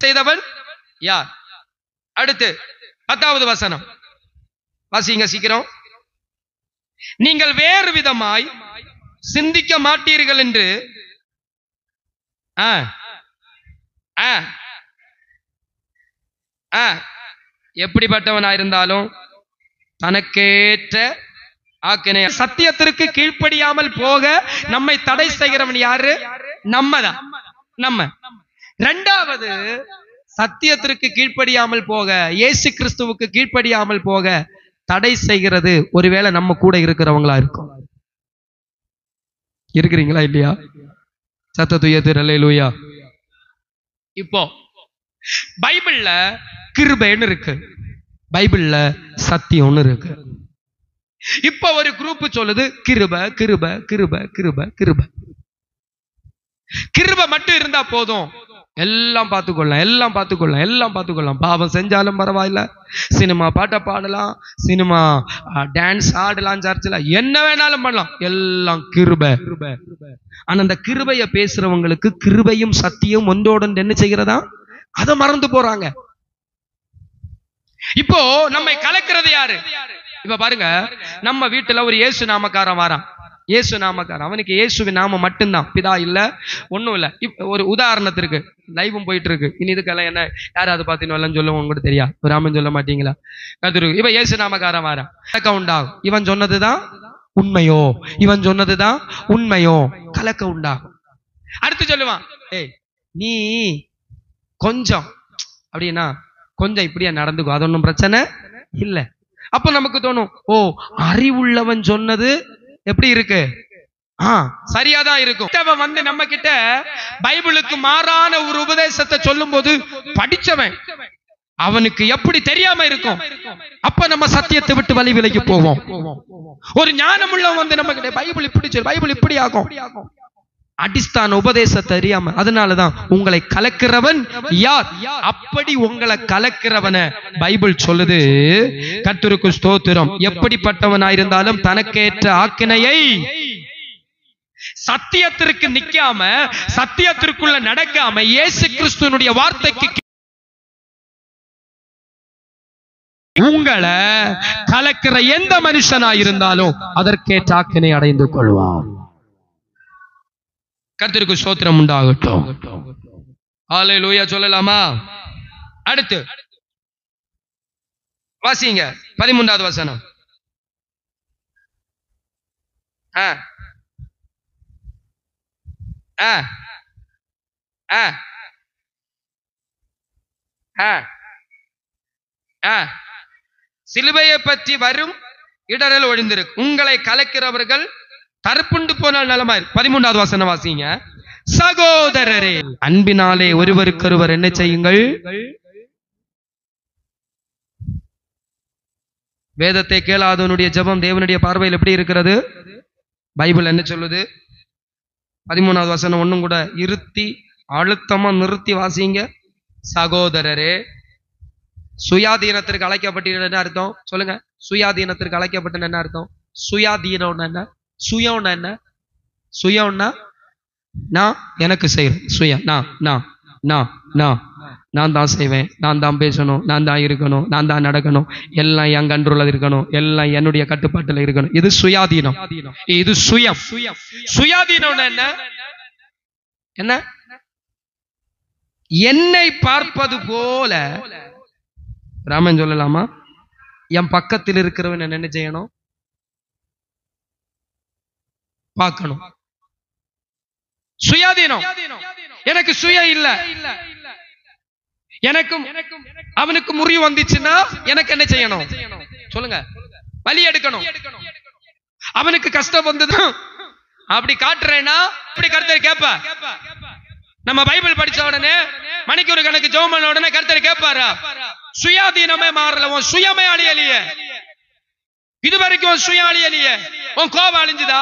செய்தவன் யார்? அடுத்து 10வது வசனம் வாசிங்க சீக்கிரம். நீங்கள் வேறு விதமாய் சிந்திக்க மாட்டீர்கள் என்று எப்படிப்பட்டவனாயிருந்தாலும் தனக்கேற்ற ஆக்கினை. சத்தியத்திற்கு கீழ்ப்படியாமல் போக நம்மை தடை செய்கிறவன் யாரு? நம்மதான். நம்ம இரண்டாவது, சத்தியத்திற்கு கீழ்ப்படியாமல் போக, இயேசு கிறிஸ்துவுக்கு கீழ்ப்படியாமல் போக தடை செய்கிறது ஒருவேளை நம்ம கூட இருக்கிறவங்களா இருக்கும். இருக்கிறீங்களா இல்லையா? சத்தத்துயத்து அல்லேலூயா. இப்போ பைபிள்ல கிருபைன்னு இருக்கு, பைபிள்ல சத்தியம்னு இருக்கு. இப்ப ஒரு குரூப் சொல்லுது கிருபை கிருபை கிருபை கிருபை கிருபை. கிருபை மட்டும் இருந்தா போதும், எல்லாம் பார்த்துக்கொள்ளலாம், எல்லாம் பார்த்துக்கொள்ளலாம், எல்லாம் பார்த்துக்கொள்ளலாம். பாவம் செஞ்சாலும் பரவாயில்ல, சினிமா பாட்டை பாடலாம், சினிமா டான்ஸ் ஆடலாம், சர்ச்சில் என்ன வேணாலும் பண்ணலாம், எல்லாம் கிருபை. ஆனா அந்த கிருபைய பேசுறவங்களுக்கு கிருபையும் சத்தியம் ஒன்றோடு என்ன செய்கிறதா? அதை மறந்து போறாங்க. இப்போ நம்மை கலக்கிறது யாரு? இப்ப பாருங்க, நம்ம வீட்டுல ஒரு இயேசு நாமக்காரன் வாரான். இயேசு நாமக்காரன், அவனுக்கு இயேசுவின் நாமம் மட்டும்தான், பிதா இல்ல, ஒண்ணும் இல்ல. இப்ப ஒரு உதாரணத்திற்கு லைவும் போயிட்டு இருக்கு. இனி இதுக்கெல்லாம் என்ன யாராவது பாத்தீங்கன்னா சொல்லுவோம், உங்களுக்கு தெரியா, ராமன் சொல்ல மாட்டீங்களா? கதிருக்கு இப்ப இயேசு நாமக்காரன் வாரான், கலக்கம் உண்டாகும். இவன் சொன்னதுதான் உண்மையோ, இவன் சொன்னதுதான் உண்மையோ, கலக்கம் உண்டாகும். அடுத்து சொல்லுவான், ஏய் நீ கொஞ்சம் அப்படின்னா கொஞ்சம் இப்படியா நடந்துக்கோ, அது ஒன்றும் பிரச்சனை இல்லை. அப்ப நமக்கு தோணும், ஓ அறிவுள்ளவன் சொன்னது எப்படி இருக்கு? சரியாதான் இருக்கும். வந்து நம்ம கிட்ட பைபிளுக்கு மாறான ஒரு உபதேசத்தை சொல்லும் போது படிச்சவன் அவனுக்கு எப்படி தெரியாம இருக்கும்? அப்ப நம்ம சத்தியத்தை விட்டு வழி விலகி போவோம். ஒரு ஞானம் உள்ளவன் வந்து நம்ம கிட்ட பைபிள் இப்படி சொல்லு, பைபிள் இப்படி ஆகும், அடிஸ்தான உபதேசத்தை தெரியாம. அதனாலதான் உங்களை கலக்கிறவன் யார்? அப்படி உங்களை கலக்கிறவன பைபிள் சொல்லுது. கர்த்தருக்கு ஸ்தோத்திரம். எப்படிப்பட்டவனாயிருந்தாலும் தனக்கேற்ற ஆக்கினையை, சத்தியத்திற்கு நிக்காம, சத்தியத்திற்குள்ள நடக்காம, இயேசு கிறிஸ்துவினுடைய வார்த்தைக்கு உங்களை கலக்கிற எந்த மனுஷனாயிருந்தாலும் அதற்கேற்ற ஆக்கினை அடைந்து கொள்வார். கர்த்தருக்கு ஸ்தோத்திரம் உண்டாகட்டும். ஹல்லேலூயா சொல்லலாமா? அடுத்து வாசிங்க 13வது வசனம். சிலுவையை பற்றி வரும் இடரல் ஒழிந்திருக்கு, உங்களை கலக்கிறவர்கள் தற்புண்டு போனால் நலமாய். 13வது வசனம் வாசிங்க. சகோதரரே, அன்பினாலே ஒருவருக்கொருவர் என்ன செய்யுங்கள்? வேதத்தை கேளாதவனுடைய ஜெபம் தேவனுடைய பார்வையில் எப்படி இருக்கிறது? பைபிள் என்ன சொல்லுது? 13வது வசனம் ஒண்ணும் கூட இருத்தி அழுத்தமா நிறுத்தி வாசிங்க. சகோதரரே, சுயாதீனத்திற்கு அழைக்கப்பட்ட என்ன அர்த்தம் சொல்லுங்க? சுயாதீனத்திற்கு அழைக்கப்பட்ட என்ன அர்த்தம்? சுயாதீனம் என்ன? சுயம்னா என்ன? சுயம்னா நான் எனக்கு செய்யறேன். சுயம் நான் தான் செய்வேன், நான் தான் பேசணும், நான் தான் இருக்கணும், நான் தான் நடக்கணும், எல்லாம் என் கண்ட்ரோல்ல இருக்கணும், எல்லாம் என்னுடைய கட்டுப்பாட்டுல இருக்கணும். இது சுயாதீனம், இது சுயம். சுயாதீனம் என்ன? என்ன? என்னை பார்ப்பது போல, ராமன் சொல்லலாமா? என் பக்கத்தில் இருக்கிறவன் என்ன செய்யணும்? பார்க்கணும். சுயாதீனம். எனக்கு சுயம் இல்ல, எனக்கும் அவனுக்கு முறிவு வந்துச்சுன்னா எனக்கு என்ன செய்யணும் சொல்லுங்க? வலி எடுக்கணும். அவனுக்கு கஷ்டம் வந்தது அப்படி காட்டுறேன்னா இப்படி கர்த்தர் கேட்பா. நம்ம பைபிள் படிச்ச உடனே மணிக்கு ஒரு கணக்கு ஜெபம் பண்ண உடனே கர்த்தர் கேட்பாரா? சுயாதீனமே மாறல, உன் சுயமே அழியலையே, இது வரைக்கும் உன் சுயம் அழியலையே, உன் கோபம் அழிஞ்சுதா,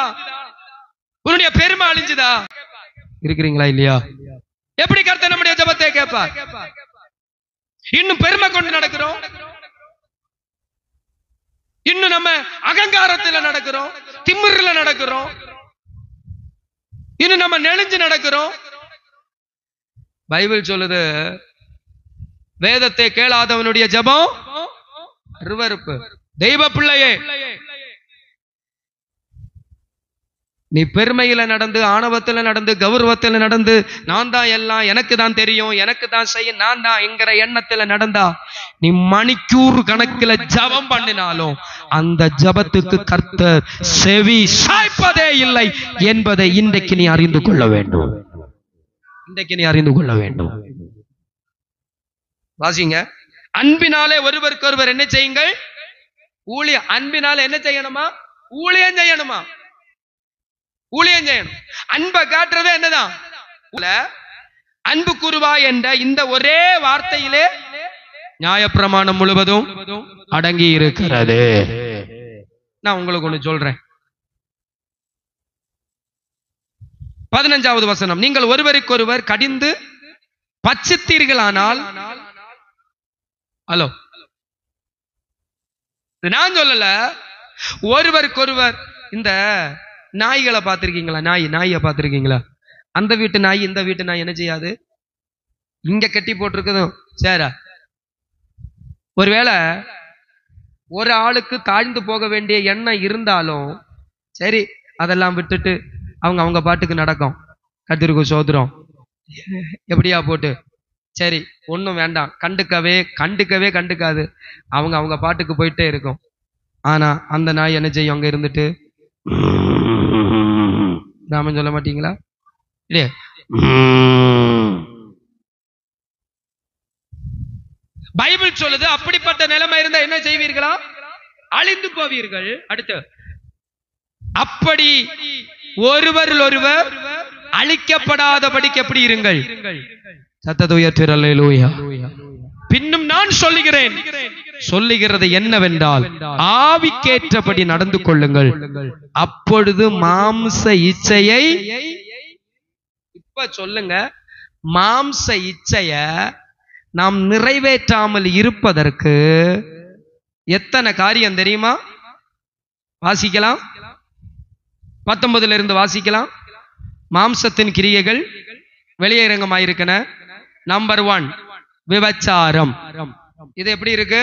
உன்னுடைய பெருமை அழிஞ்சுதா? இருக்கிறீங்களா இல்லையா? எப்படி கர்த்தர் நம்முடைய ஜெபத்தை கேட்பார்? இன்னும் பெருமை கொண்டு நடக்கிறோம், இன்னும் நம்ம அகங்காரத்துல நடக்கிறோம், திமிர்ல நடக்கிறோம், இன்னும் நம்ம நெளிஞ்சு நடக்கிறோம். பைபிள் சொல்லுது, வேதத்தை கேளாதவனுடைய ஜெபம் அருவருப்பு. தெய்வ பிள்ளையே, நீ பெருமையில நடந்து, ஆணவத்துல நடந்து, கௌரவத்துல நடந்து, நான் தான் எல்லாம், எனக்கு தான் தெரியும், எனக்கு தான் செய்ய, நான் தான் என்கிற எண்ணத்துல நடந்தா நீ மணிக்கூர் கணக்கில் ஜபம் பண்ணினாலும் அந்த ஜபத்துக்கு கர்த்தர் செவி சாய்ப்பதே இல்லை என்பதை இன்றைக்கு நீ அறிந்து கொள்ள வேண்டும். இன்றைக்கு நீ அறிந்து கொள்ள வேண்டும். வாசிங்க. அன்பினாலே ஒருவருக்கு ஒருவர் என்ன செய்யுங்கள்? ஊழியம். அன்பினால என்ன செய்யணுமா? ஊழியம் செய்யணுமா? ஊழியம் செய்யணும். அன்பை காட்டுறது என்னதான்? அன்பு கூறுவா என்ற இந்த ஒரே வார்த்தையிலே நியாயப்பிரமாணம் முழுவதும் அடங்கி இருக்கிறது. நான் உங்களுக்கு ஒண்ணு சொல்றேன். 15வது வசனம், நீங்கள் ஒருவருக்கொருவர் கடிந்து பட்சித்தீர்களானால், ஹலோ, நான் சொல்லல, ஒருவருக்கொருவர், இந்த நாய்களை பார்த்திருக்கீங்களா? நாயை பார்த்திருக்கீங்களா? அந்த வீட்டு நாய் இந்த வீட்டு நாய் என்ன செய்யாது? இங்க கட்டி போட்டிருக்கதும் சேரா. ஒருவேளை ஒரு ஆளுக்கு தாழ்ந்து போக வேண்டிய எண்ணம் இருந்தாலும் சரி, அதெல்லாம் விட்டுட்டு அவங்க பாட்டுக்கு நடக்கும். கத்திருக்கு சோதரம் எப்படியா போட்டு சரி, ஒன்றும் வேண்டாம், கண்டுக்காது. அவங்க பாட்டுக்கு போயிட்டே இருக்கும். ஆனா அந்த நாய் என்ன செய்யும்? அங்க இருந்துட்டு ராமன் சொல்ல மாட்டீங்களா? இல்லையே. பைபிள் சொல்லுது, அப்படிப்பட்ட நிலைமை இருந்தா என்ன செய்வீர்களா? அழிந்து போவீர்கள். அடுத்து, அப்படி ஒருவரில் ஒருவர் அழிக்கப்படாதபடிக்கு எப்படி இருங்கள்? சத்தத்தை உயர்த்தி அல்லேலூயா. பின்னும் நான் சொல்லுகிறது என்னவென்றால், ஆவிக்கேற்றபடி நடந்து கொள்ளுங்கள், அப்பொழுது மாம்ச இச்சையை, இப்ப சொல்லுங்க, மாம்ச இச்சைய நாம் நிறைவேற்றாமல் இருப்பதற்கு எத்தனை காரியம் தெரியுமா? வாசிக்கலாம், 19 இருந்து வாசிக்கலாம். மாம்சத்தின் கிரியைகள் வெளியரங்கமாயிருக்கன. நம்பர் 1 விபச்சாரம். இது எப்படி இருக்கு?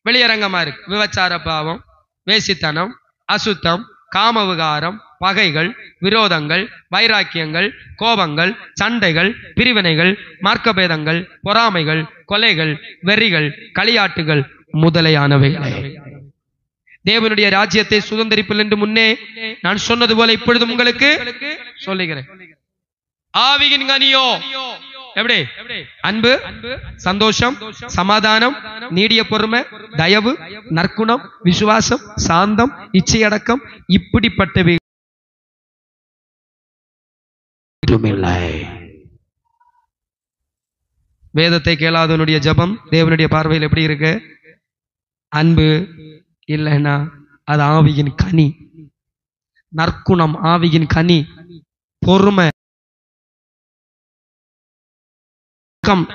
வெளியரங்கமா இருக்கு. விபச்சார பாவம், வேசித்தனம், அசுத்தம், காமவிகாரம், பகைகள், விரோதங்கள், வைராக்கியங்கள், கோபங்கள், சண்டைகள், பிரிவினைகள், மார்க்கபேதங்கள், பொறாமைகள், கொலைகள், வெறிகள், களியாட்டுகள் முதலையானவைகளே. தேவனுடைய ராஜ்யத்தை சுதந்திரிப்பில் என்று முன்னே நான் சொன்னது போல இப்பொழுது உங்களுக்கு சொல்லுகிறேன். ஆவியின் கனியோ எப்படி? அன்பு, சந்தோஷம், சமாதானம், நீடிய பொறுமை, தயவு, நற்குணம், விசுவாசம், சாந்தம், இச்சையடக்கம், இப்படிப்பட்டவை வேதத்தை கேளாதவனுடைய ஜபம் தேவனுடைய பார்வையில் எப்படி இருக்கு? அன்பு இல்லைன்னா அது ஆவியின் கனி. நற்குணம் ஆவியின் கனி, பொறுமை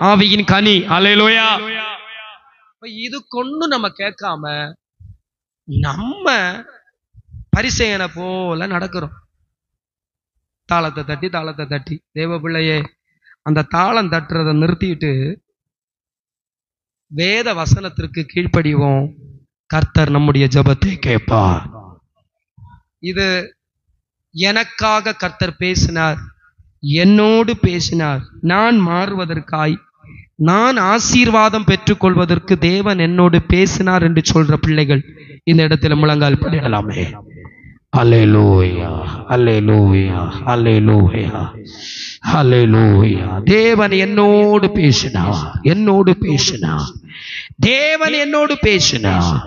ஆவியின் கனி. அல்லேலூயா. இது கொண்டு நம்ம கேட்காம நம்ம பரிசேயனை போல நடக்கிறோம். தாளத்தை தட்டி தேவ பிள்ளையே, அந்த தாளம் தட்டுறதை நிறுத்திட்டு வேத வசனத்திற்கு கீழ்ப்படிவோம். கர்த்தர் நம்முடைய ஜெபத்தை கேட்பார். இது எனக்காக கர்த்தர் பேசினார், என்னோடு பேசினார். நான் மாறுவதற்காய், நான் ஆசீர்வாதம் பெற்றுக்கொள்வதற்கு தேவன் என்னோடு பேசினார் என்று சொல்ற பிள்ளைகள் இந்த இடத்துல முழங்கால் பண்ணிடலாமே. அல்லேலூயா, அல்லேலூயா, அல்லேலூயா, அல்லேலூயா. தேவன் என்னோடு பேசினார், தேவன் என்னோடு பேசினார்.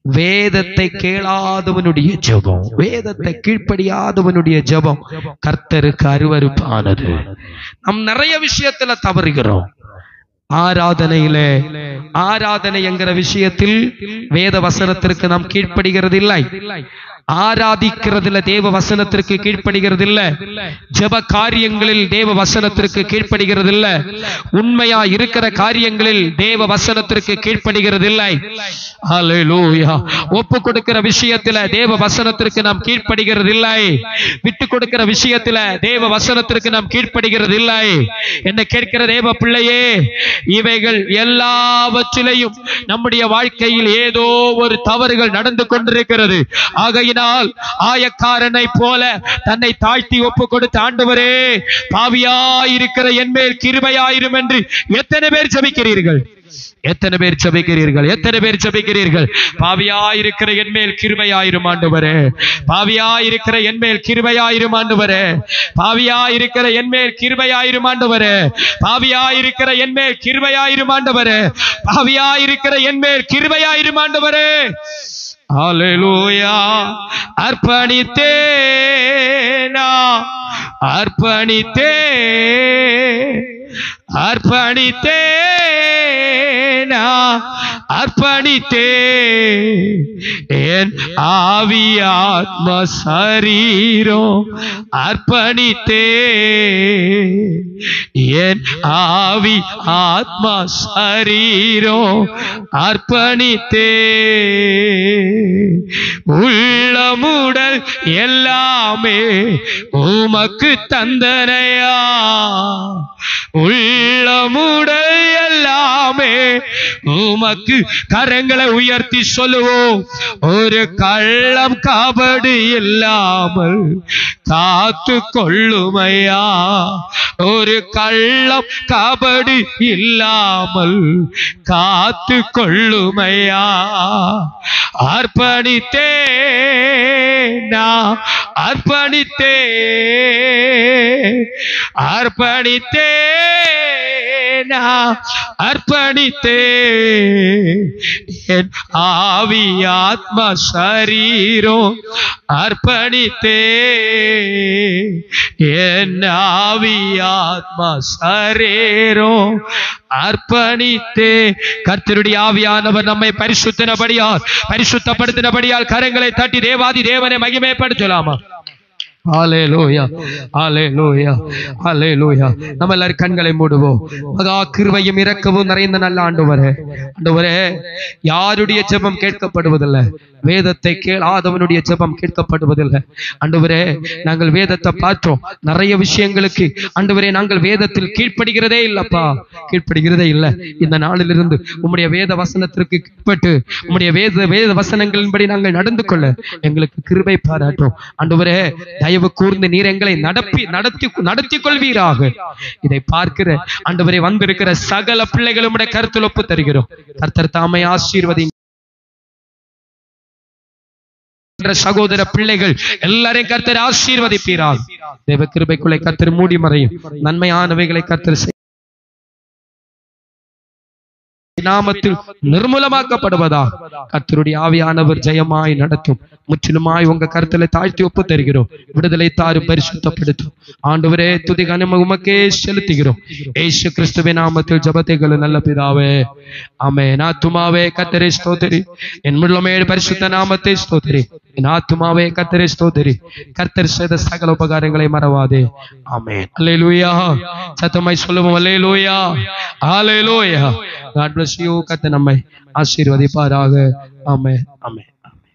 வேதத்தை கேளாதவனுடைய ஜெபம், வேதத்தை கீழ்ப்படியாதவனுடைய ஜெபம் கர்த்தருக்கு அருவருப்பானது. நாம் நிறைய விஷயத்துல தவறுகிறோம். ஆராதனை என்கிற விஷயத்தில் வேத வசனத்திற்கு நாம் கீழ்ப்படுகிறது இல்லை. ஆராதிக்கிறதுல தேவ வசனத்திற்கு கீழ்ப்படுகிறது இல்ல. ஜெப காரியங்களில் தேவ வசனத்திற்கு கீழ்ப்படுகிறது இல்ல. உண்மையா இருக்கிற காரியங்களில் தேவ வசனத்திற்கு கீழ்ப்படுகிறது இல்லை. அல்லேலூயா. ஒப்பு கொடுக்கிற விஷயத்துல தேவ வசனத்திற்கு நாம் கீழ்ப்படுகிறது இல்லை. விட்டு கொடுக்கிற விஷயத்துல தேவ வசனத்திற்கு நாம் கீழ்ப்படுகிறது இல்லை. என்ன கேட்கிற தேவ பிள்ளையே, இவைகள் எல்லாவற்றிலையும் நம்முடைய வாழ்க்கையில் ஏதோ ஒரு தவறுகள் நடந்து கொண்டிருக்கிறது. ஆகையினால் ஆகையினால் ஆயக்காரனை போல தன்னை தாழ்த்தி ஒப்பு கொடுத்த ஆண்டவரே, பாவியாயிருக்கிற என் மேல் கிருபையாயிரும் என்று எத்தனை பேர் ஜெபிக்கிறீர்கள்? எத்தனை பேர் ஜெபிக்கிறீர்கள்? எத்தனை பேர் ஜெபிக்கிறீர்கள்? பாவியாயிருக்கிற என் மேல் கிருபையாயிரும் ஆண்டவரே, பாவியாயிருக்கிற என் மேல் கிருபையாயிரும் ஆண்டவரே, பாவியாயிருக்கிற என் மேல் கிருபையாயிரும் ஆண்டவரே, பாவியாயிருக்கிற என் மேல் கிருபையாயிரும் ஆண்டவரே, பாவியாயிருக்கிற என் மேல் கிருபையாயிரும் ஆண்டவரே. ஹல்லேலூயா. அர்ப்பணித்தேனா, அர்ப்பணித்தே, அர்ப்பணித்தேனா, அர்ப்பணித்தே என் ஆவியாத்ம சரீரம் அர்ப்பணித்தே, என் ஆவி ஆத்மா சரீரம் அர்ப்பணித்தே, உள்ளமுடல் எல்லாமே உமக்கு தந்தனையா, உள்ளமுடல் எல்லாமே உமக்கு. கரங்களை உயர்த்தி சொல்லுவோம். ஒரு கள்ளம் கபடு இல்லாமல் காத்து கொள்ளுமையா, ஒரு கள்ளம் கபடு இல்லாமல் காத்து கொள்ளுமையா. அர்ப்பணித்தே நான், அர்ப்பணித்தே, அர்ப்பணித்தே நான், அர்ப்பணித்தே என் ஆவி ஆத்மா சரீரம் அர்ப்பணித்தே, என் ஆவி ஆத்மா சரீரம் அர்ப்பணித்தே. கர்த்தருடைய ஆவியானவர் நம்மை பரிசுத்தனபடியால், பரிசுத்தப்படுத்தினபடியால் கரங்களை தட்டி தேவாதி தேவனை மகிமைப்படுத்தலாமா? ஹல்லேலூயா, ஹல்லேலூயா, ஹல்லேலூயா. நம்ம எல்லாரும் கண்களை மூடுவோம். மகா கிருபையும் இரக்கமும் நிறைந்த நல்ல ஆண்டவரே, ஆண்டவரே, யாருடைய ஜெபம் கேட்கப்படுவதில்லை, வேதத்தை கேளாதவனுடைய ஜெபம் கேட்கப்படுவதில்லை. ஆண்டவரே, நாங்கள் வேதத்தை பார்த்தோம், நிறைய விஷயங்களுக்கு ஆண்டவரே நாங்கள் வேதத்தில் கீழ்ப்படுகிறதே இல்லப்பா, கீழ்ப்படுகிறதே இல்லை. இந்த நாளிலிருந்து உம்முடைய வேத வசனத்திற்கு கீழ்பட்டு உம்முடைய வேத வசனங்களின்படி நாங்கள் நடந்து கொள்ள எங்களுக்கு கிருபை பாராட்டும். ஆண்டவரே, தயவு கூர்ந்து நீர் எங்களை நடத்தி கொள்வீராக. இதை பார்க்கிற ஆண்டவரே வந்திருக்கிற சகல பிள்ளைகளும் கருத்தில் ஒப்பு தருகிறோம். கர்த்தர் தாமை ஆசீர்வதி. சகோதர பிள்ளைகள் எல்லாரையும் கர்த்தர் ஆசீர்வதிப்பீராக. தேவ கிருபைக்குள்ளே கர்த்தர் மூடி மறையும். நன்மையானவைகளை கர்த்தர் நாமத்தில் நிர்மூலமாக்கப்படுவதா. கர்த்தருடைய ஆவியானவர் ஜெயமாய் நடத்தும். முற்றிலுமாய் உங்க கருத்துல தாழ்த்தி ஒப்பு தருகிறோம். விடுதலை தாரும், பரிசுத்தப்படுத்தும். ஆண்டவரே, துதி கனம உமக்கே செலுத்துகிறோம். இயேசு கிறிஸ்துவின் நாமத்தில் ஜெபத்தைகள் நல்ல பிதாவே, ஆமென். ஆத்துமாவே கர்த்தரை ஸ்தோத்திரி, என் முழுமே பரிசுத்த நாமத்தை ஸ்தோத்திரி. என் ஆத்துமாவே கர்த்தரை ஸ்தோத்திரி, கர்த்தர் செய்த சகல உபகாரங்களை மறவாதே. ஆமென். அல்லேலூயா. சத்தமாய் சொல்லுவோம். அல்லேலூயா, அல்லேலூயா. God bless you. கர்த்தர் நம்மை ஆசீர்வதிப்பாராக. ஆமென், ஆமென், ஆமென்.